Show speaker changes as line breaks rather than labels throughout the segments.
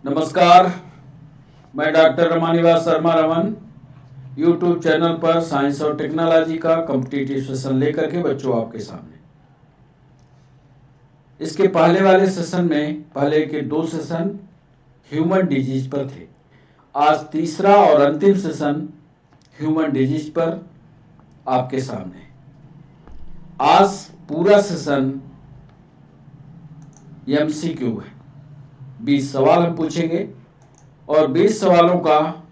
नमस्कार, मैं doctor Ramanivas Sharma Raman YouTube channel पर साइंस और टेक्नोलॉजी का कॉम्पिटिटिव सेशन लेकर के बच्चों आपके सामने। इसके पहले वाले सेशन में पहले के 2 सेशन ह्यूमन डिजीज पर थे। आज तीसरा और अंतिम सेशन ह्यूमन डिजीज पर आपके सामने। आज पूरा सेशन एमसीक्यू है। 20 सवाल हम पूछेंगे और 20 सवालों का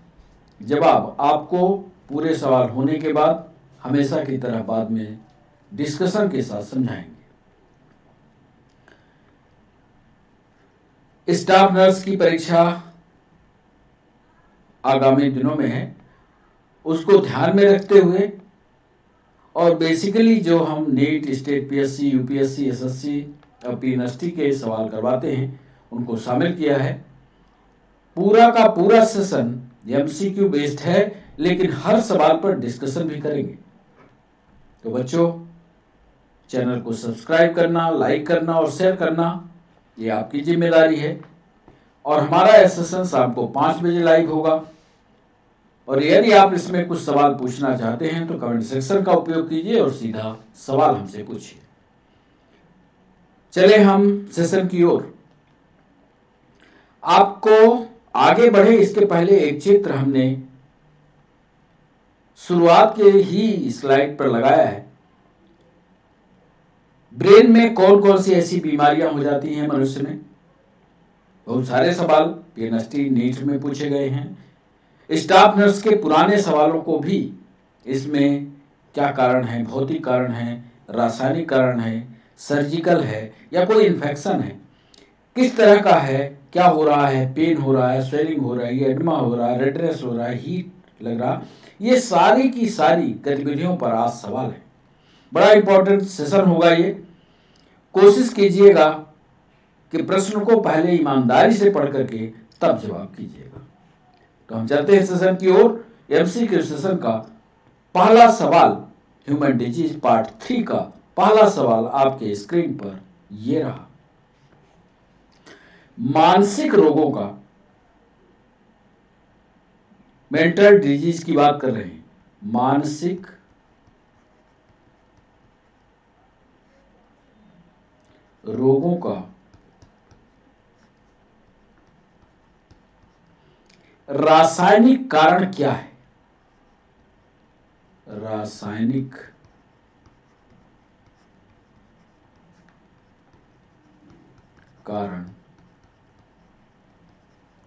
जवाब आपको पूरे सवाल होने के बाद हमेशा की तरह बाद में डिस्कशन के साथ समझाएंगे। स्टाफ नर्स की परीक्षा आगामी दिनों में है, उसको ध्यान में रखते हुए और बेसिकली जो हम NEET, state PSC, UPSC, SSC और पीएनएसटी के सवाल करवाते हैं उनको शामिल किया है। पूरा का पूरा सेशन एमसीक्यू बेस्ड है, लेकिन हर सवाल पर डिस्कशन भी करेंगे। तो बच्चों, चैनल को सब्सक्राइब करना, लाइक करना और शेयर करना ये आपकी जिम्मेदारी है। और हमारा यह सेशन शाम को 5 बजे लाइव होगा। और यदि आप इसमें कुछ सवाल पूछना चाहते हैं तो कमेंट सेक्शन का उपयोग कीजिए और सीधा सवाल हमसे पूछिए। चले हम सेशन की ओर। आपको आगे बढ़े इसके पहले एक चित्र हमने शुरुआत के ही स्लाइड पर लगाया है। ब्रेन में कौन कौन सी ऐसी बीमारियां हो जाती हैं मनुष्य में? बहुत सारे सवाल पीएनएसटी, नीट में पूछे गए हैं। स्टाफ नर्स के पुराने सवालों को भी इसमें क्या कारण है, भौतिक कारण है, रासायनिक कारण है, सर्जिकल है या कोई इन्फेक्शन है, किस तरह का है, क्या हो रहा है, पेन हो रहा है, स्वेलिंग हो रहा है, एडमा हो रहा है, रेडनेस हो रहा है, हीट लग रहा, ये सारी की सारी गतिविधियों पर आज सवाल है। बड़ा इंपॉर्टेंट सेशन होगा ये। कोशिश कीजिएगा कि प्रश्न को पहले ईमानदारी से पढ़ करके तब जवाब कीजिएगा। तो हम चलते हैं सेशन की ओर। एमसीक्यू सेशन का पहला सवाल ह्यूमन डिजीज पार्ट 3 का पहला सवाल आपके स्क्रीन पर ये रहा। मानसिक रोगों का, मेंटल डिजीज की बात कर रहे हैं, मानसिक रोगों का रासायनिक कारण क्या है? रासायनिक कारण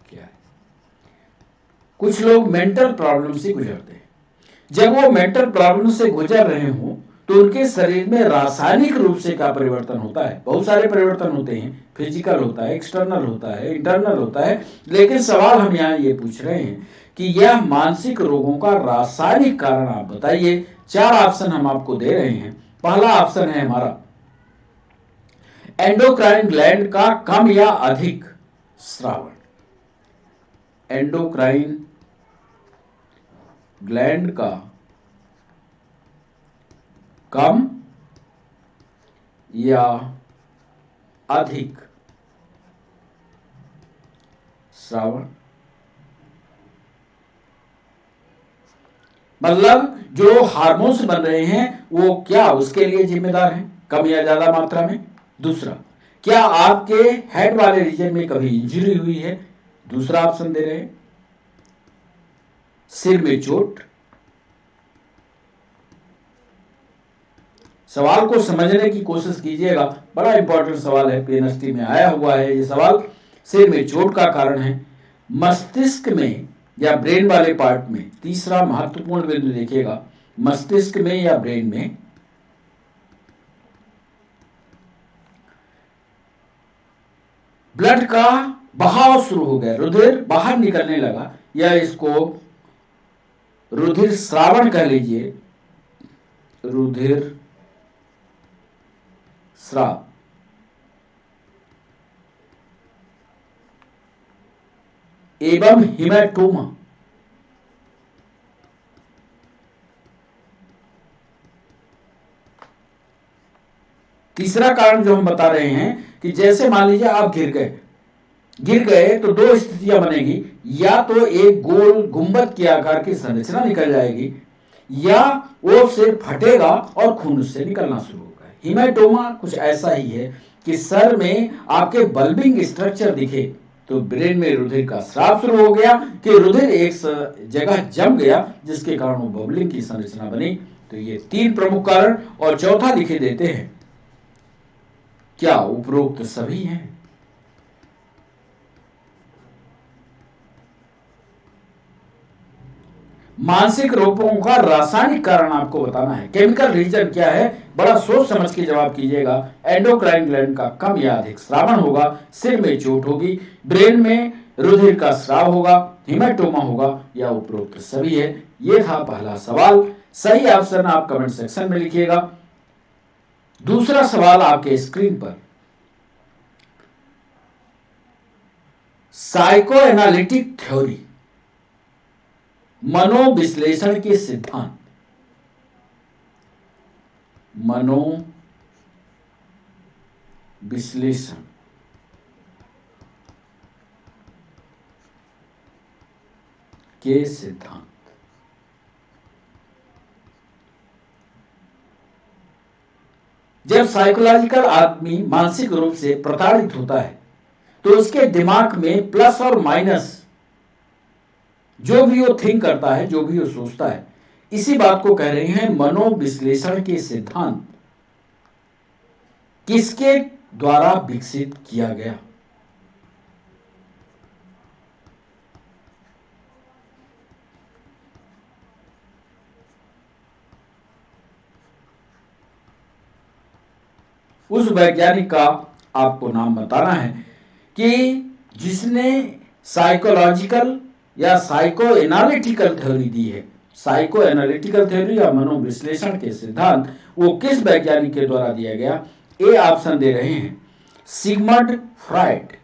क्या है? कुछ लोग मेंटल प्रॉब्लम से गुजरते हैं। जब वो मेंटल प्रॉब्लम से गुजर रहे हों तो उनके शरीर में रासायनिक रूप से क्या परिवर्तन होता है? बहुत सारे परिवर्तन होते हैं। फिजिकल होता है, एक्सटर्नल होता है, इंटरनल होता है। लेकिन सवाल हम यहाँ ये पूछ रहे हैं कि यह मानसिक रोगों का रासायनिक कारण आप बताइए। 4 ऑप्शन हम आपको दे रहे हैं। पहला ऑप्शन है हमारा एंडोक्राइन ग्लैंड का कम या अधिक स्रावन। एंडोक्राइन ग्लैंड का कम या अधिक स्रावन, मतलब जो हार्मोन्स बन रहे हैं वो क्या उसके लिए जिम्मेदार हैं, कम या ज्यादा मात्रा में। दूसरा, क्या आपके हेड वाले रीजन में कभी इंजरी हुई है? दूसरा ऑप्शन दे रहे हैं। सिर में चोट। सवाल को समझने की कोशिश कीजिएगा, बड़ा इंपॉर्टेंट सवाल है, पीएनएसटी में आया हुआ है ये सवाल। सिर में चोट का कारण है। मस्तिष्क में या ब्रेन वाले पार्ट में, तीसरा महत्वपूर्ण बिंदु देखिएगा, मस्तिष्क में या ब्रेन में ब्लड का बहाव शुरू हो गया, रुधिर बाहर निकलने लगा, या इसको रुधिर स्रावन कह लीजिए, रुधिर स्राव। एवं हिमेटोमा। तीसरा कारण जो हम बता रहे हैं कि जैसे मान लीजिए आप गिर गए, गिर गए तो दो स्थितियां बनेगी, या तो एक गोल गुंबद के आकार की संरचना निकल जाएगी, या वो सिर फटेगा और खून उससे निकलना शुरू होगा। हिमेटोमा कुछ ऐसा ही है कि सर में आपके बल्बिंग स्ट्रक्चर दिखे तो ब्रेन में रुधिर का स्राव शुरू हो गया कि रुधिर एक जगह जम गया, जिसके कारण वो बबलिंग की संरचना बनी। तो ये तीन प्रमुख कारण, और चौथा लिखे देते हैं, क्या उपरोक्त सभी हैं? मानसिक रोगों का रासायनिक कारण आपको बताना है। केमिकल रीजन क्या है, बड़ा सोच समझ के जवाब कीजिएगा। एंडोक्राइन ग्लैंड का कम या अधिक स्रावन होगा, सिर में चोट होगी, ब्रेन में रुधिर का स्राव होगा, हिमेटोमा होगा, या उपरोक्त सभी है। यह था पहला सवाल। सही ऑप्शन आप कमेंट सेक्शन में लिखिएगा। दूसरा सवाल आपके स्क्रीन पर, साइकोएनालिटिक थ्योरी, मनोविश्लेषण के सिद्धांत, मनोविश्लेषण के सिद्धांत। जब साइकोलॉजिकल आदमी मानसिक रूप से प्रताड़ित होता है तो उसके दिमाग में प्लस और माइनस, जो भी वो थिंक करता है, जो भी वो सोचता है, इसी बात को कह रहे हैं मनोविश्लेषण के सिद्धांत। किसके द्वारा विकसित किया गया? उस वैज्ञानिक का आपको नाम बताना है कि जिसने साइकोलॉजिकल या साइको एनालिटिकल थ्योरी दी है। साइको एनालिटिकल थ्योरी या मनोविश्लेषण के सिद्धांत वो किस वैज्ञानिक के द्वारा दिया गया? ए ऑप्शन दे रहे हैं, सिगमंड फ्राइड,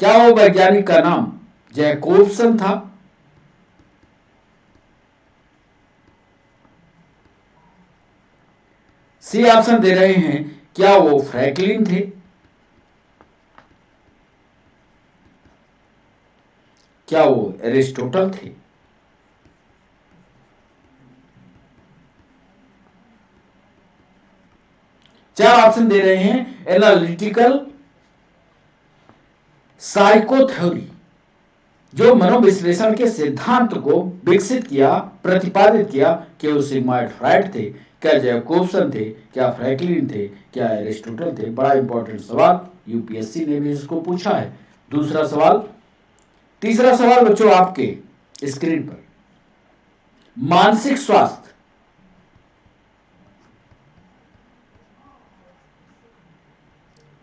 क्या वो वैज्ञानिक का नाम जैकोब्सन था? सी ऑप्शन दे रहे हैं, क्या वो फ्रैंकलिन थे? क्या वो एरिस्टोटल थे? चार ऑप्शन दे रहे हैं, एनालिटिकल साइकोथ्योरी, जो मनोविश्लेषण के सिद्धांत को विकसित किया, प्रतिपादित किया, कि वो सिगमंड फ्राइड थे, क्या जैकोब्सन थे, क्या फ्रैंकलिन थे, क्या एरिस्टोटल थे? बड़ा इंपॉर्टेंट सवाल, यूपीएससी ने भी इसको पूछा है। दूसरा सवाल। तीसरा सवाल बच्चों आपके स्क्रीन पर, मानसिक स्वास्थ्य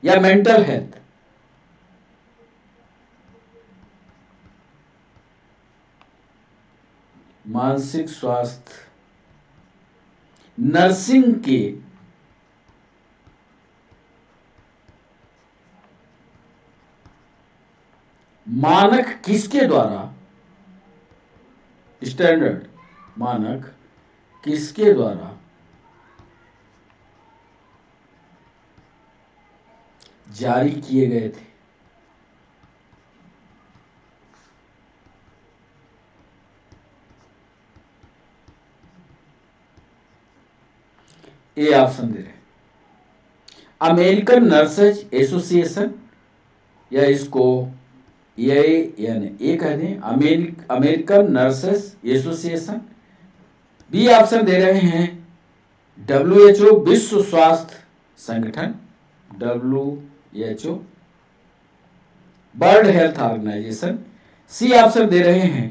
या मेंटल हेल्थ, मानसिक स्वास्थ्य नर्सिंग के मानक किसके द्वारा, स्टैंडर्ड मानक किसके द्वारा जारी किए गए थे? ए ऑप्शन दे रहे, अमेरिकन नर्सेज एसोसिएशन, या इसको ए कह दें, American Nurses Association. B option दे रहे हैं, WHO, विश्व स्वास्थ्य संगठन, WHO, World health Organization. C option दे रहे हैं,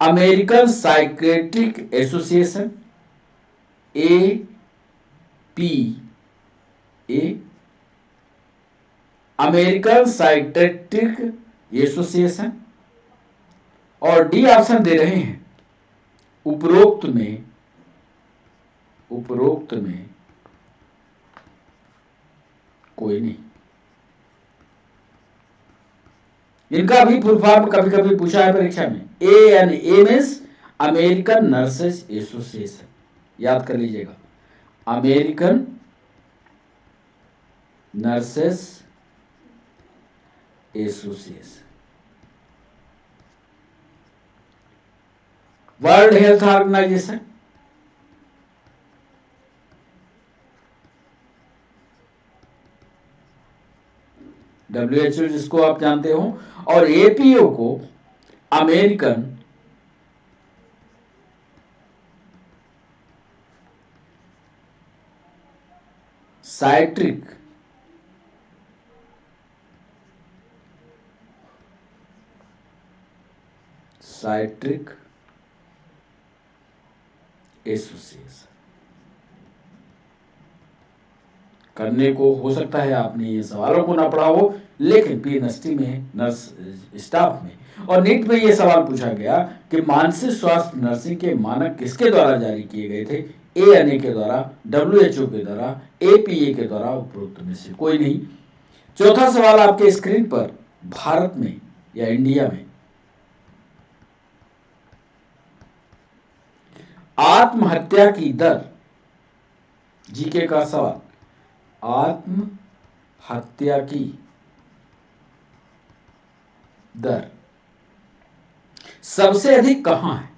American Psychiatric Association, APA, American Psychiatric Association. और डी ऑप्शन दे रहे हैं, उपरोक्त में कोई नहीं। इनका भी फुल फॉर्म कभी कभी पूछा है परीक्षा में। ANA means American nurses association, याद कर लीजिएगा, American nurses association. World health organization, WHO जिसको आप जानते हो, और APO को अमेरिकन साइट्रिक एसोसिएशन। करने को हो सकता है आपने ये सवालों को ना पढ़ा हो, लेकिन PNST में नर्स स्टाफ में और नीट में ये सवाल पूछा गया कि मानसिक स्वास्थ्य नर्सिंग के मानक किसके द्वारा जारी किए गए थे? ANA के द्वारा, WHO के द्वारा, APA के द्वारा, उपरोक्त में से कोई नहीं। चौथा सवाल आपके स्क्रीन पर, भारत में या इंडिया में आत्महत्या की दर, जीके का सवाल, आत्महत्या की दर सबसे अधिक कहां है?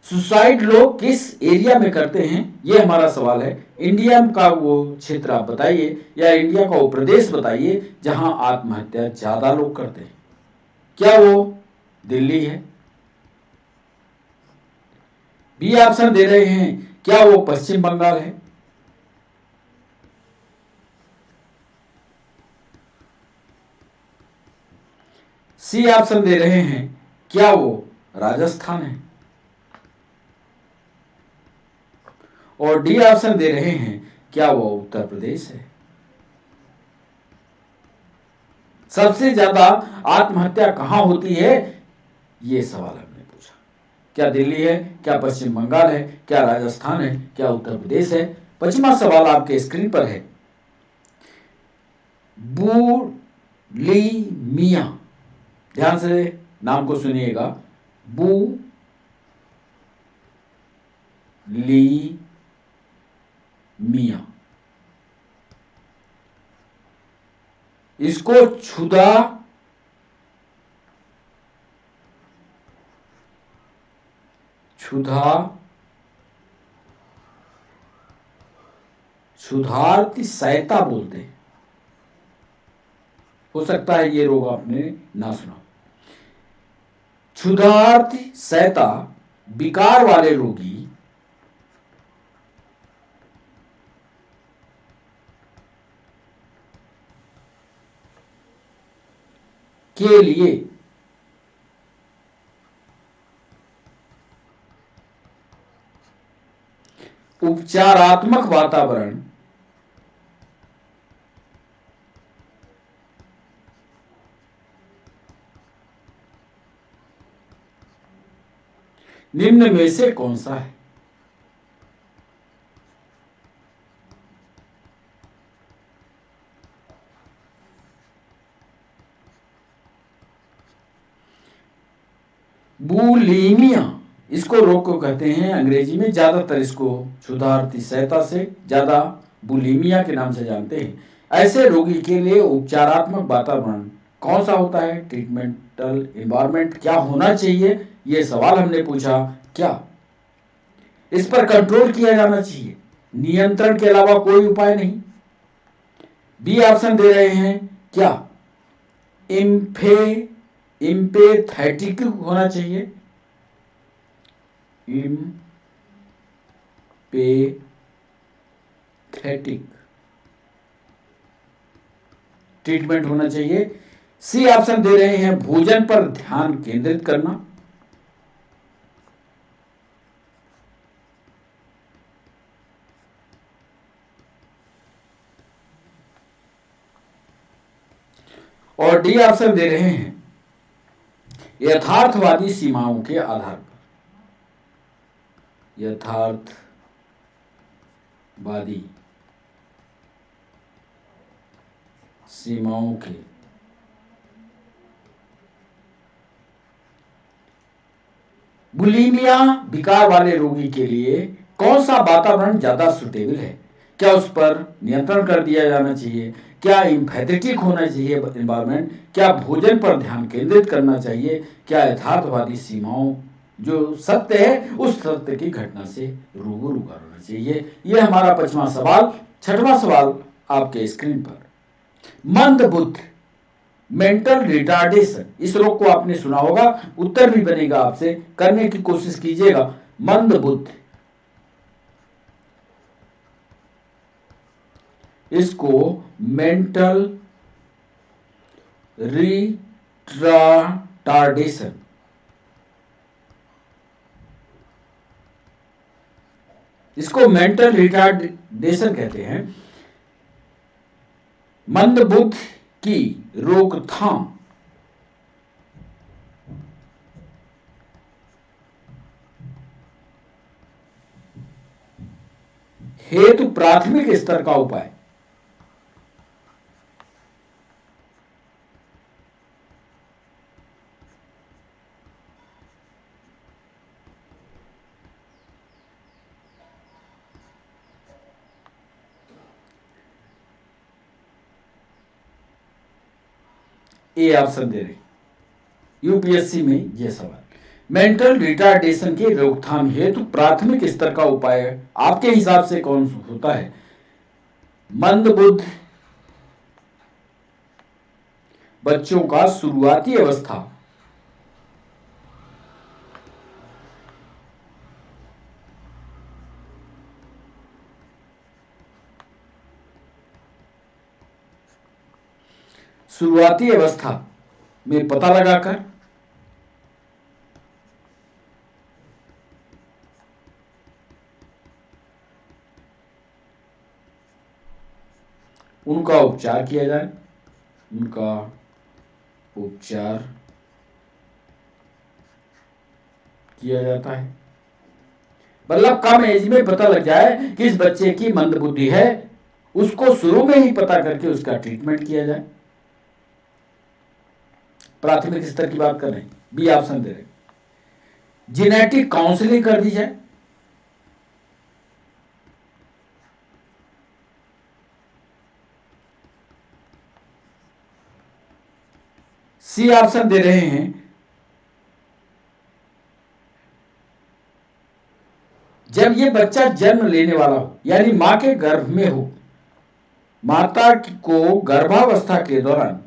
सुसाइड लोग किस एरिया में करते हैं, यह हमारा सवाल है। इंडिया का वो क्षेत्र आप बताइए या इंडिया का वो प्रदेश बताइए जहां आत्महत्या ज्यादा लोग करते हैं। क्या वो दिल्ली है? बी ऑप्शन दे रहे हैं, क्या वो पश्चिम बंगाल है? सी ऑप्शन दे रहे हैं, क्या वो राजस्थान है? और डी ऑप्शन दे रहे हैं, क्या वो उत्तर प्रदेश है? सबसे ज्यादा आत्महत्या कहां होती है, ये सवाल हमने पूछा। क्या दिल्ली है, क्या पश्चिम बंगाल है, क्या राजस्थान है, क्या उत्तर प्रदेश है? पचवां सवाल आपके स्क्रीन पर है, बुलीमिया, ध्यान से नाम को सुनिएगा, बुलीमिया, इसको क्षुधार्तिशयता बोलते हैं। हो सकता है ये रोग आपने ना सुना। क्षुधार्तिशयता विकार वाले रोगी के लिए उपचारात्मक वातावरण निम्न में से कौन सा है? बुलीमिया, इसको रोग को कहते हैं अंग्रेजी में, ज्यादातर इसको क्षुधार्तिशयता से ज्यादा बुलीमिया के नाम से जानते हैं। ऐसे रोगी के लिए उपचारात्मक वातावरण कौन सा होता है? ट्रीटमेंटल एनवायरनमेंट क्या होना चाहिए, ये सवाल हमने पूछा। क्या इस पर कंट्रोल किया जाना चाहिए? नियंत्रण के अलावा कोई उपाय नहीं। बी ऑप्शन दे रहे हैं, क्या इम्पेथेटिक होना चाहिए? इम्पेथेटिक ट्रीटमेंट होना चाहिए। सी ऑप्शन दे रहे हैं, भोजन पर ध्यान केंद्रित करना। और डी ऑप्शन दे रहे हैं, यथार्थवादी सीमाओं के आधार पर। यथार्थवादी सीमाओं के बुलीमिया विकार वाले रोगी के लिए कौन सा वातावरण ज्यादा सुटेबल है? क्या उस पर नियंत्रण कर दिया जाना चाहिए? क्या इम्पैथेटिक होना चाहिए एनवायरमेंट? क्या भोजन पर ध्यान केंद्रित करना चाहिए? क्या यथार्थवादी सीमाओं जो सत्य है उस सत्य की घटना से रूबरू करना चाहिए? यह हमारा 5वां सवाल। 6वां सवाल आपके स्क्रीन पर। मंद बुद्ध, मेंटल रिटार्डेशन, इस रोग को आपने सुना होगा, उत्तर भी बनेगा आपसे, करने की कोशिश कीजिएगा। मंद बुद्ध, इसको मेंटल रिटार्डेशन, इसको मेंटल रिटार्डेशन कहते हैं। मंद बुद्ध की रोकथाम हेतु प्राथमिक स्तर का उपाय। ए ऑप्शन दे रहे यूपीएससी में यह सवाल। मेंटल रिटार्डेशन की रोकथाम हेतु प्राथमिक स्तर का उपाय आपके हिसाब से कौन होता है? मंद बुद्ध बच्चों का शुरुआती अवस्था, शुरुआती अवस्था में पता लगाकर उनका उपचार किया जाए, उनका उपचार किया जाता है। मतलब कम एज में पता लग जाए कि इस बच्चे की मंदबुद्धि है, उसको शुरू में ही पता करके उसका ट्रीटमेंट किया जाए। प्राथमिक स्तर की बात कर रहे हैं, बी ऑप्शन दे रहे हैं। जेनेटिक काउंसलिंग कर दी जाए, सी ऑप्शन दे रहे हैं। जब ये बच्चा जन्म लेने वाला हो, यानी मां के गर्भ में हो, माता को गर्भावस्था के दौरान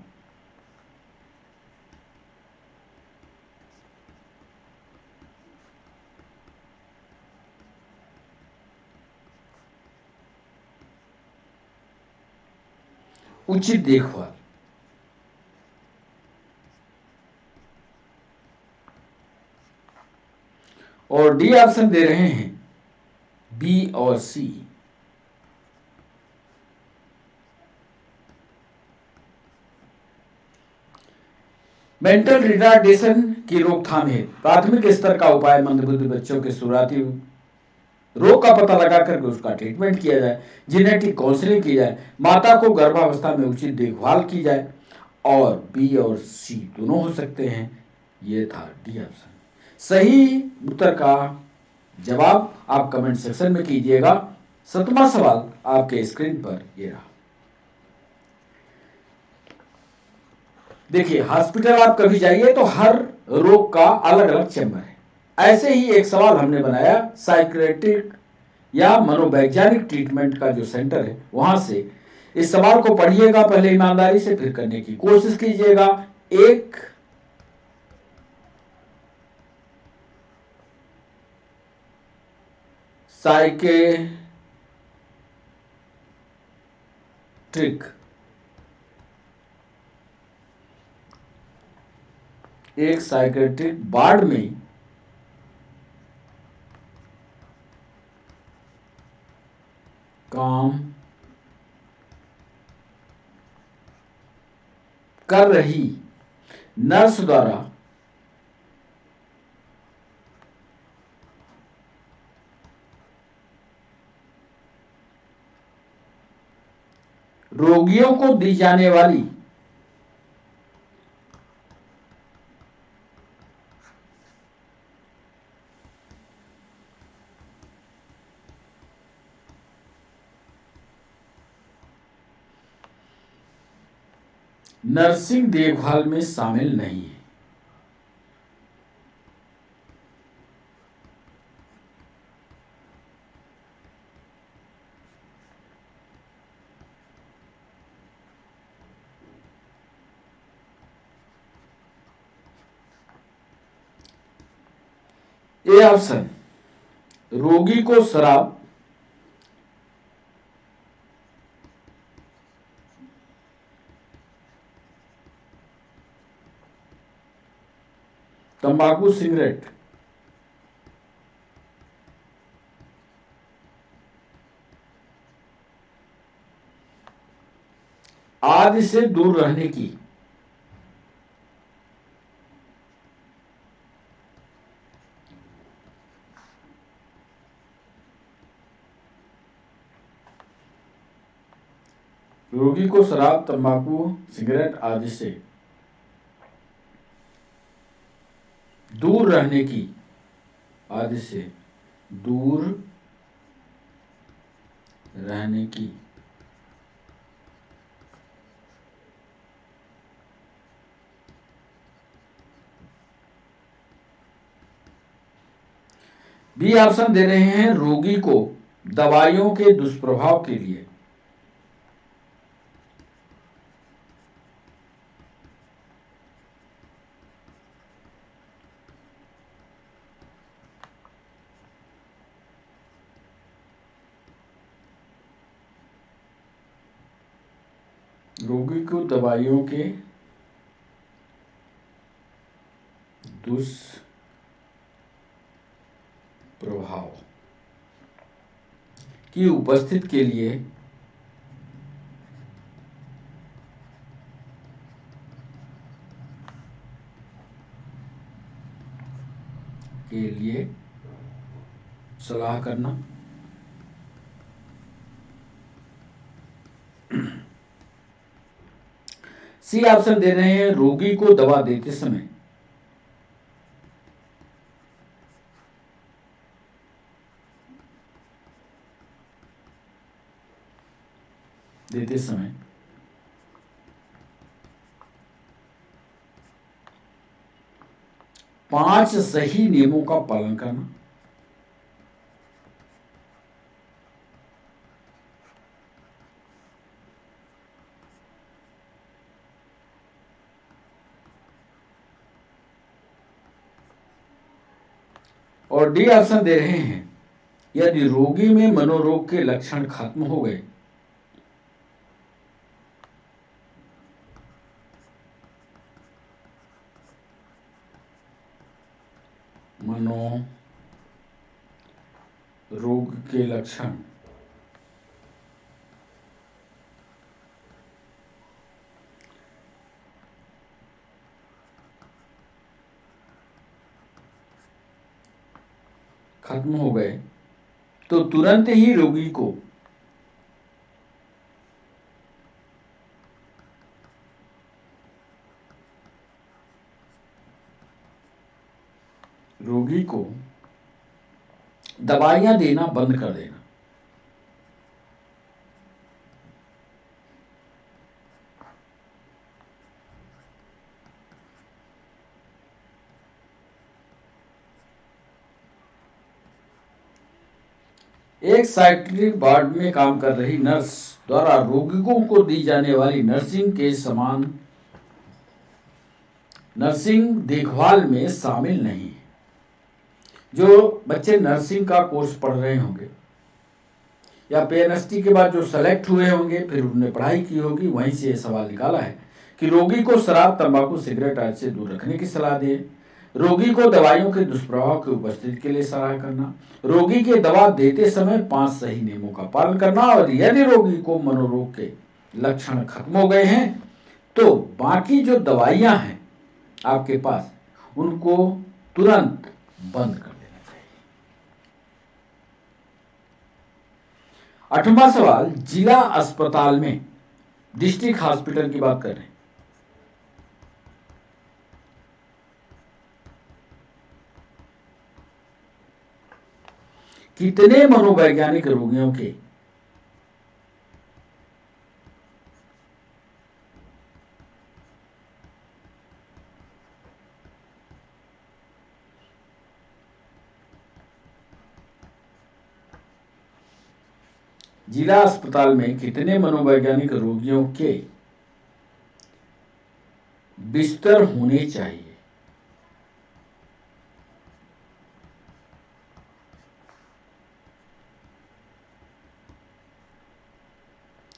उचित देखभाल, और डी ऑप्शन दे रहे हैं, बी और सी। मेंटल रिटार्डेशन की रोकथाम है प्राथमिक स्तर का उपाय मंदबुद्धि बच्चों के शुरुआती रोग का पता लगा करके उसका ट्रीटमेंट किया जाए, जेनेटिक काउंसलिंग की जाए, माता को गर्भावस्था में उचित देखभाल की जाए, और बी और सी दोनों हो सकते हैं। ये था डी ऑप्शन। सही उत्तर का जवाब आप कमेंट सेक्शन में कीजिएगा। 7वां सवाल आपके स्क्रीन पर ये रहा। देखिए, हॉस्पिटल आप कभी जाइए तो हर रोग का अलग अलग चैम्बर है। ऐसे ही एक सवाल हमने बनाया साइकियाट्रिक या मनोवैज्ञानिक ट्रीटमेंट का जो सेंटर है वहां से। इस सवाल को पढ़िएगा पहले ईमानदारी से, फिर करने की कोशिश कीजिएगा। एक साइकियाट्रिक वार्ड में काम कर रही नर्स द्वारा रोगियों को दी जाने वाली नर्सिंग देखभाल में शामिल नहीं है। ए ऑप्शन, रोगी को शराब, तंबाकू, सिगरेट आदि से दूर रहने की रोगी को शराब, तंबाकू, सिगरेट आदि से दूर रहने की, आदि से दूर रहने की बी ऑप्शन दे रहे हैं, रोगी को दवाइयों के दुष्प्रभाव के लिए रोगी को दवाइयों के दुष्प्रभाव की उपस्थिति के लिए सलाह करना। सी ऑप्शन दे रहे हैं, रोगी को दवा देते समय पांच सही नियमों का पालन करना, और डी ऑप्शन दे रहे हैं, यदि रोगी में मनोरोग के लक्षण खत्म हो गए मनोरोग के लक्षण खत्म हो गए तो तुरंत ही रोगी को दवाइयां देना बंद कर देना। एक साइकिट्रिक वार्ड में काम कर रही नर्स द्वारा रोगियों को दी जाने वाली नर्सिंग के समान नर्सिंग देखभाल में शामिल नहीं है। जो बच्चे नर्सिंग का कोर्स पढ़ रहे होंगे या पीएनएसटी के बाद जो सेलेक्ट हुए होंगे, फिर उन्होंने पढ़ाई की होगी, वहीं से ये सवाल निकाला है कि रोगी को शराब, तंबाकू, सिगरेट आदि से दूर रखने की सलाह दें, रोगी को दवाइयों के दुष्प्रभाव की उपस्थिति के लिए सलाह करना, रोगी के दवा देते समय 5 सही नियमों का पालन करना, और यदि रोगी को मनोरोग के लक्षण खत्म हो गए हैं तो बाकी जो दवाइयां हैं आपके पास उनको तुरंत बंद कर देना चाहिए। 8वां सवाल, जिला अस्पताल में डिस्ट्रिक्ट हॉस्पिटल की बात कर रहे हैं। कितने मनोवैज्ञानिक रोगियों के जिला अस्पताल में कितने मनोवैज्ञानिक रोगियों के बिस्तर होने चाहिए?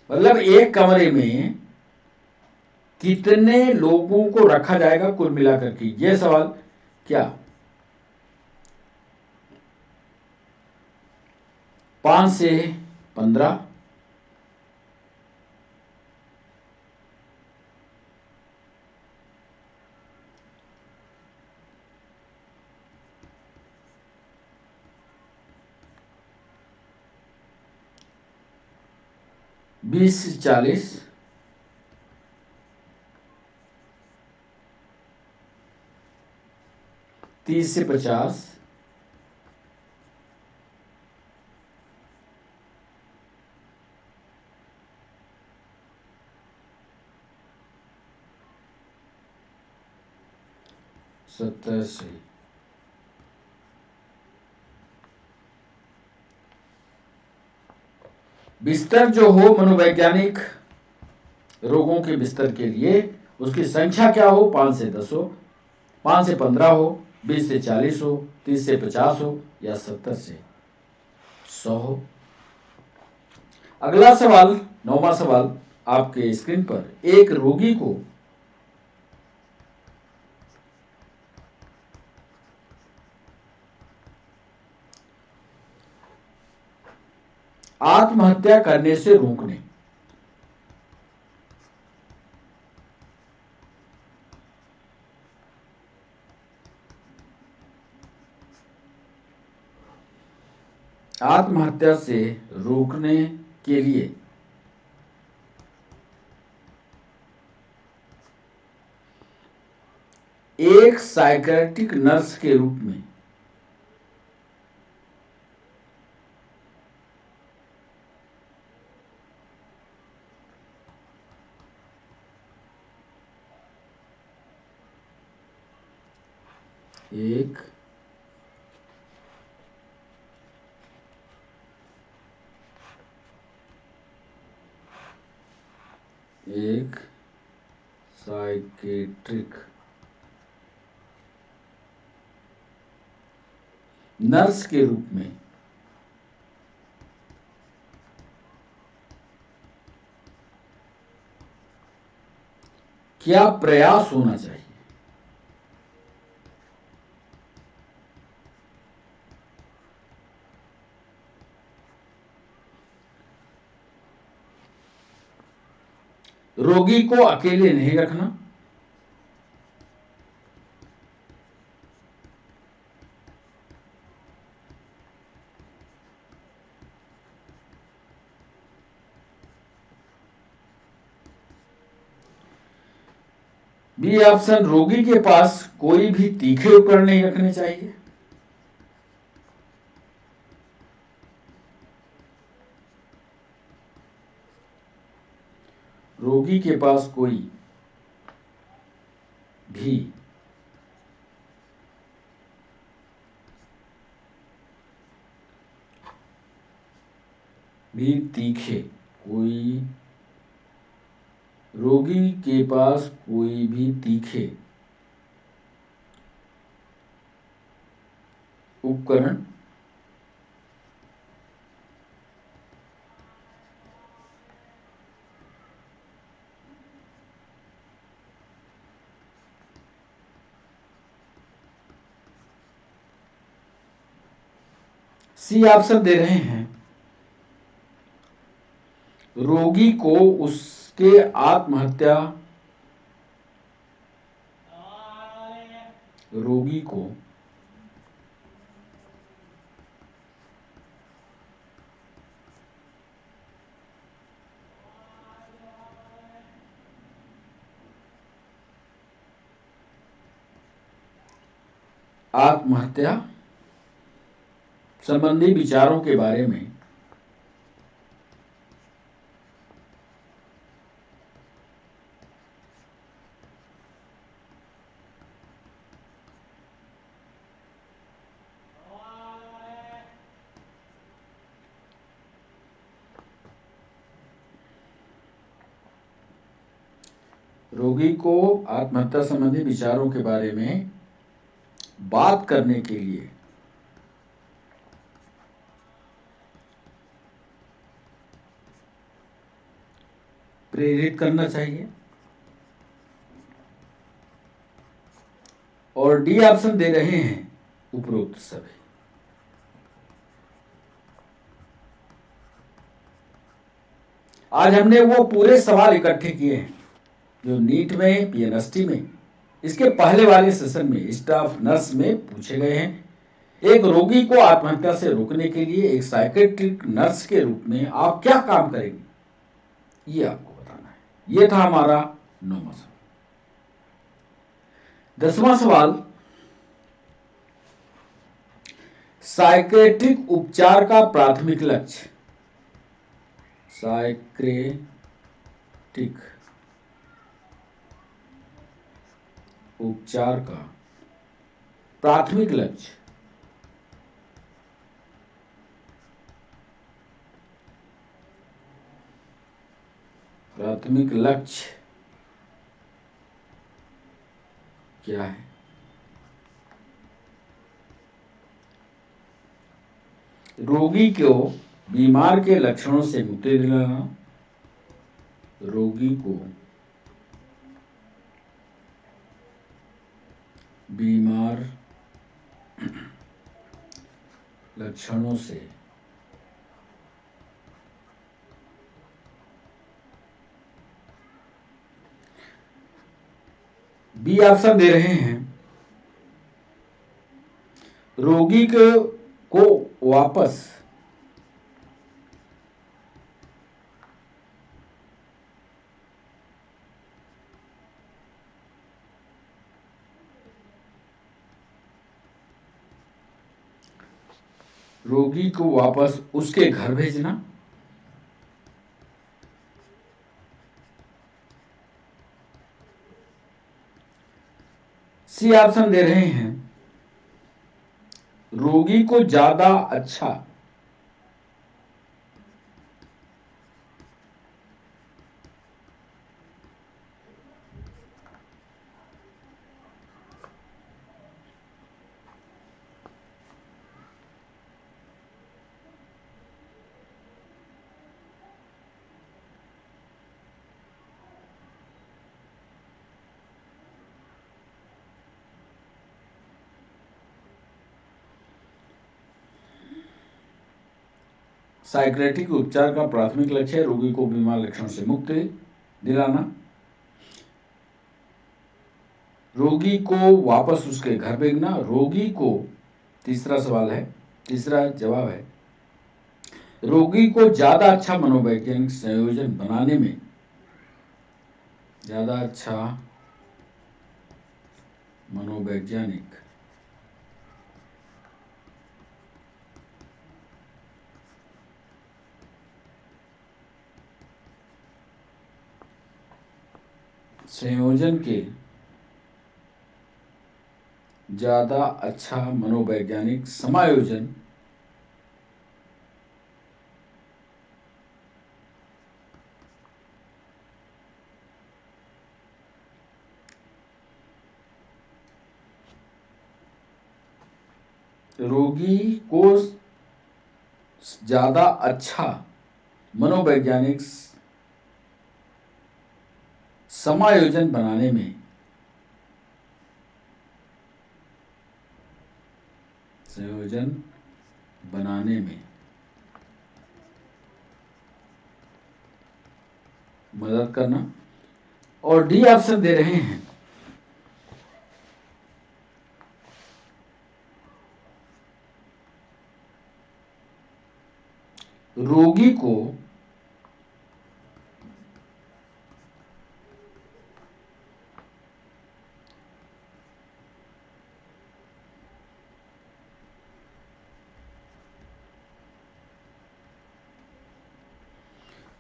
मतलब एक कमरे में कितने लोगों को रखा जाएगा कुल मिलाकर के, यह सवाल क्या 5 से 15, 20 से 40, 30 से 50, 70 से। बिस्तर जो हो मनोवैज्ञानिक रोगों के बिस्तर के लिए, उसकी संख्या क्या हो? 5 से 10 हो, 5 से 15 हो, 20 से 40 हो, 30 से 50 हो, या 70 से 100 हो। अगला सवाल, 9वां सवाल आपके स्क्रीन पर। एक रोगी को आत्महत्या करने से रोकने आत्महत्या से रोकने के लिए एक साइकियाट्रिक नर्स के रूप में एक साइकियाट्रिक नर्स के रूप में क्या प्रयास होना चाहिए? रोगी को अकेले नहीं रखना, बी ऑप्शन, रोगी के पास कोई भी तीखे उपकरण नहीं रखने चाहिए। रोगी के पास कोई भी तीखे कोई रोगी के पास कोई भी तीखे उपकरण सी ऑप्शन दे रहे हैं, रोगी को उसके रोगी को आत्महत्या संबंधी विचारों के बारे में रोगी को आत्महत्या संबंधी विचारों के बारे में बात करने के लिए प्रेरित करना चाहिए। और डी ऑप्शन दे रहे हैं उपरोक्त सभी। आज हमने वो पूरे सवाल इकट्ठे किए हैं जो नीट में, पीएनएसटी में, इसके पहले वाले सेशन में स्टाफ नर्स में पूछे गए हैं। एक रोगी को आत्महत्या से रोकने के लिए एक साइकेट्रिक नर्स के रूप में आप क्या काम करेंगे, ये आपको बताना है। ये था हमारा 9वां सवाल। 10वां सवाल, साइकेट्रिक उपचार का प्राथमिक लक्ष्य। साइकेट्रिक उपचार का प्राथमिक लक्ष्य क्या है? रोगी को बीमार के लक्षणों से मुक्ति दिलाना। रोगी को बीमार लक्षणों से बी ऑप्शन दे रहे हैं, रोगी को वापस उसके घर भेजना। सी ऑप्शन दे रहे हैं, रोगी को ज्यादा अच्छा साइकेट्रिक उपचार का प्राथमिक लक्ष्य है रोगी को बीमार लक्षणों से मुक्ति दिलाना। रोगी को वापस उसके घर भेजना। रोगी को, तीसरा सवाल है, तीसरा जवाब है, रोगी को ज्यादा अच्छा मनोवैज्ञानिक संयोजन बनाने में, ज्यादा अच्छा मनोवैज्ञानिक संयोजन के, ज्यादा अच्छा मनोवैज्ञानिक समायोजन रोगी को ज्यादा अच्छा मनोवैज्ञानिक समायोजन बनाने में, संयोजन बनाने में मदद करना। और डी ऑप्शन दे रहे हैं, रोगी को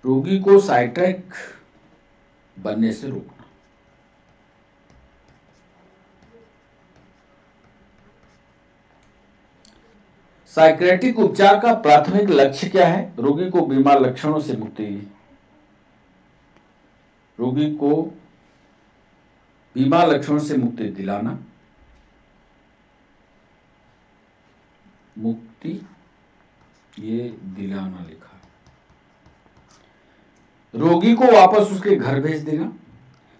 रोगी को साइक्रेटिक बनने से रोकना। साइक्रेटिक उपचार का प्राथमिक लक्ष्य क्या है? रोगी को बीमार लक्षणों से मुक्ति, रोगी को बीमार लक्षणों से मुक्ति दिलाना, मुक्ति ये दिलाना लिखा है। रोगी को वापस उसके घर भेज देना,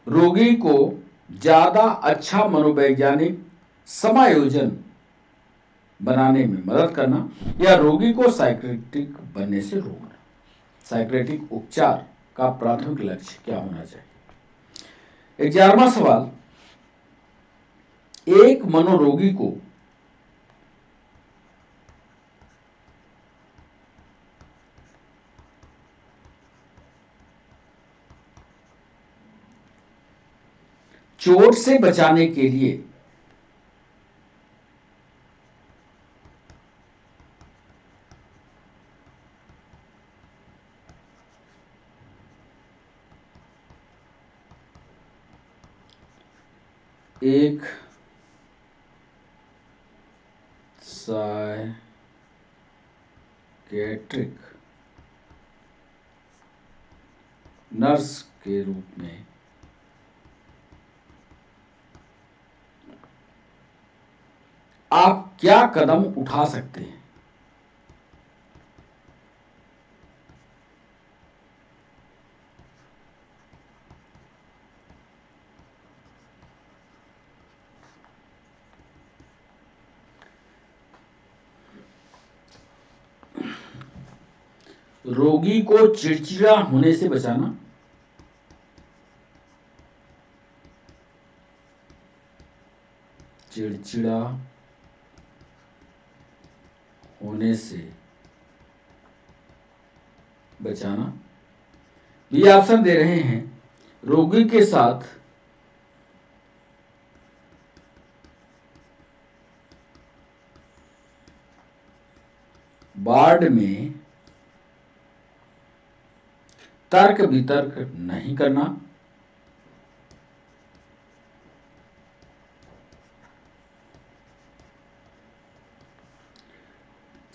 रोगी को ज्यादा अच्छा मनोवैज्ञानिक समायोजन बनाने में मदद करना, या रोगी को साइक्रेटिक बनने से रोकना। साइक्रेटिक उपचार का प्राथमिक लक्ष्य क्या होना चाहिए? 11वां सवाल, एक मनोरोगी को चोट से बचाने के लिए एक साइकियाट्रिक नर्स के रूप में आप क्या कदम उठा सकते हैं? रोगी को चिड़चिड़ा होने से बचाना, चिड़चिड़ा होने से बचाना। ये ऑप्शन दे रहे हैं, रोगी के साथ वार्ड में तर्क वितर्क नहीं करना,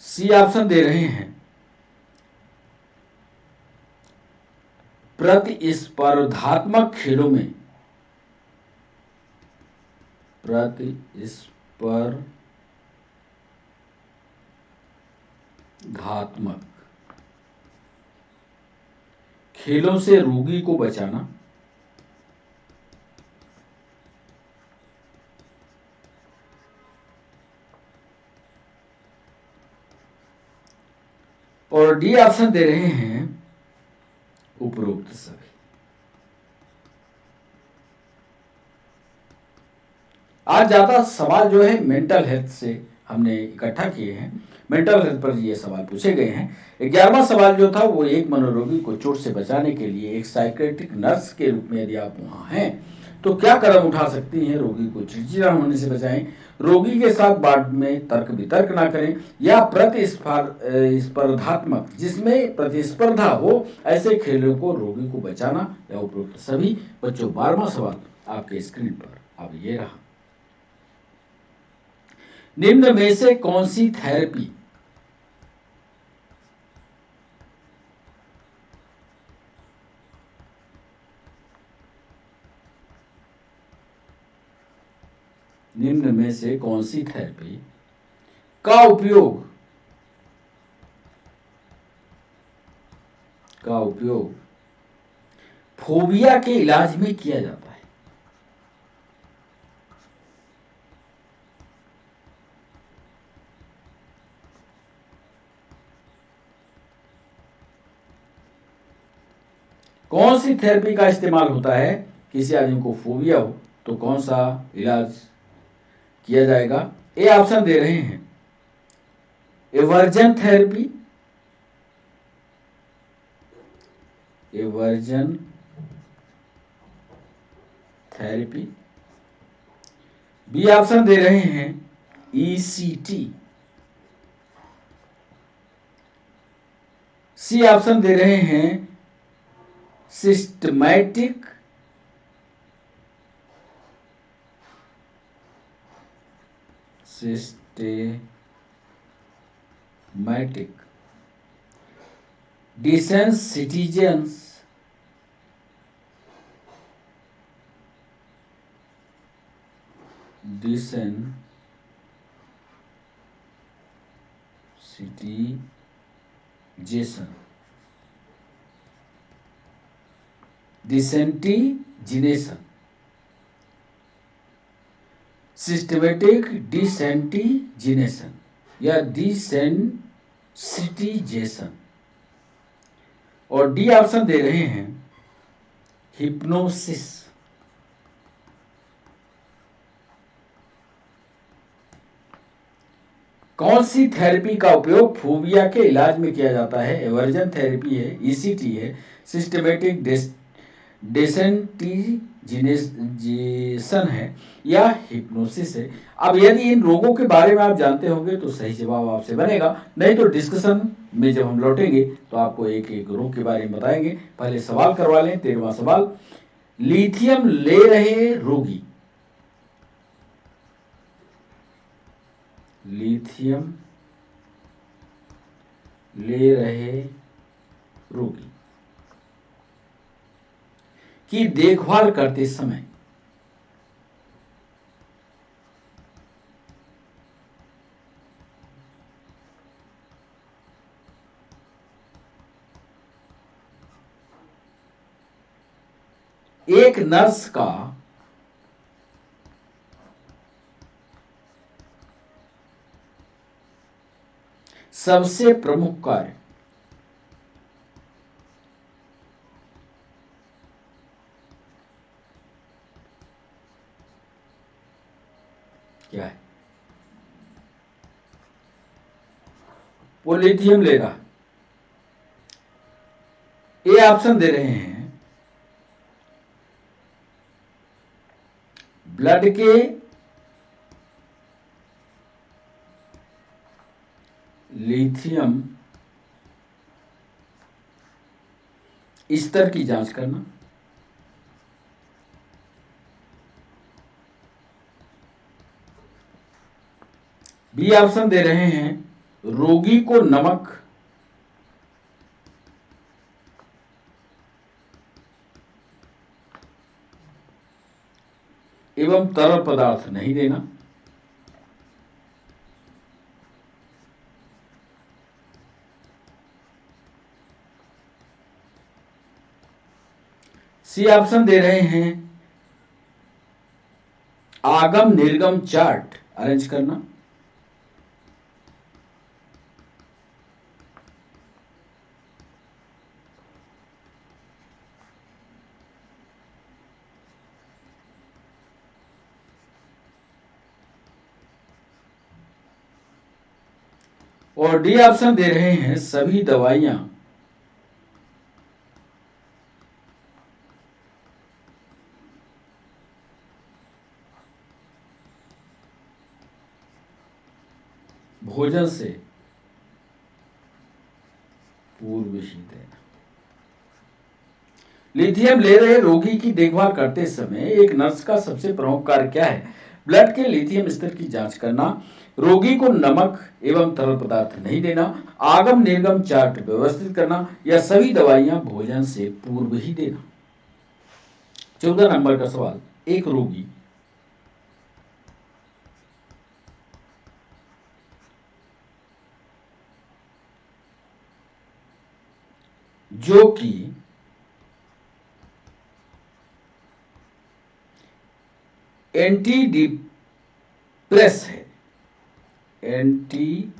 सी ऑप्शन दे रहे हैं, प्रतिस्पर्धात्मक खेलों में प्रतिस्पर्धात्मक खेलों से रोगी को बचाना, और डी ऑप्शन दे रहे हैं उपरोक्त सभी। आज ज्यादा सवाल जो है मेंटल हेल्थ से हमने इकट्ठा किए हैं, मेंटल हेल्थ पर ये सवाल पूछे गए हैं। 11वां सवाल जो था वो, एक मनोरोगी को चोट से बचाने के लिए एक साइकियाट्रिक नर्स के रूप में यदि आप वहां हैं तो क्या कदम उठा सकती हैं? रोगी को चिड़चिड़ा होने से बचाएं, रोगी के साथ वार्ड में तर्क वितर्क ना करें, या प्रतिस्पर्धात्मक जिसमें प्रतिस्पर्धा हो ऐसे खेलों को रोगी को बचाना, या उपरोक्त सभी। बच्चों 12वां सवाल आपके स्क्रीन पर अब ये रहा, निम्न में से कौन सी थेरेपी का उपयोग फोबिया के इलाज में किया जाता है? कौन सी थेरेपी का इस्तेमाल होता है? किसी आदमी को फोबिया हो तो कौन सा इलाज किया जाएगा? ए ऑप्शन दे रहे हैं, एवर्जन थेरेपी, बी ऑप्शन दे रहे हैं ECT, सी ऑप्शन दे रहे हैं सिस्टमैटिक desensitization desensitization सिस्टमेटिक डिसेंटिजिनेशन या डिसेंसिटिजेशन। और डी ऑप्शन दे रहे हैं हिप्नोसिस। कौन सी थेरेपी का उपयोग फोबिया के इलाज में किया जाता है? एवर्जन थेरेपी है, ईसीटी है, सिस्टमेटिक डिसेंटिजिनेशन है या हिप्नोसिस है। अब यदि इन रोगों के बारे में आप जानते होंगे तो सही जवाब आपसे बनेगा, नहीं तो डिस्कशन में जब हम लौटेंगे तो आपको एक एक रोग के बारे में बताएंगे। पहले सवाल करवा लें। 13वां सवाल, लिथियम ले रहे रोगी, लिथियम ले रहे रोगी की देखभाल करते समय एक नर्स का सबसे प्रमुख कार्य क्या है? वो लिथियम ले रहा। ये ऑप्शन दे रहे हैं ब्लड के लिथियम स्तर की जांच करना, बी ऑप्शन दे रहे हैं रोगी को नमक एवं तरल पदार्थ नहीं देना, सी ऑप्शन दे रहे हैं आगम निर्गम चार्ट अरेंज करना, और डी ऑप्शन दे रहे हैं सभी दवाइयां भोजन से पूर्व ही देना। लिथियम ले रहे रोगी की देखभाल करते समय एक नर्स का सबसे प्रमुख कार्य क्या है? ब्लड के लिथियम स्तर की जांच करना, रोगी को नमक एवं तरल पदार्थ नहीं देना, आगम निर्गम चार्ट व्यवस्थित करना या सभी दवाइयां भोजन से पूर्व ही देना। 14 नंबर का सवाल, एक रोगी जो कि एंटी डिप्रेस है, एंटी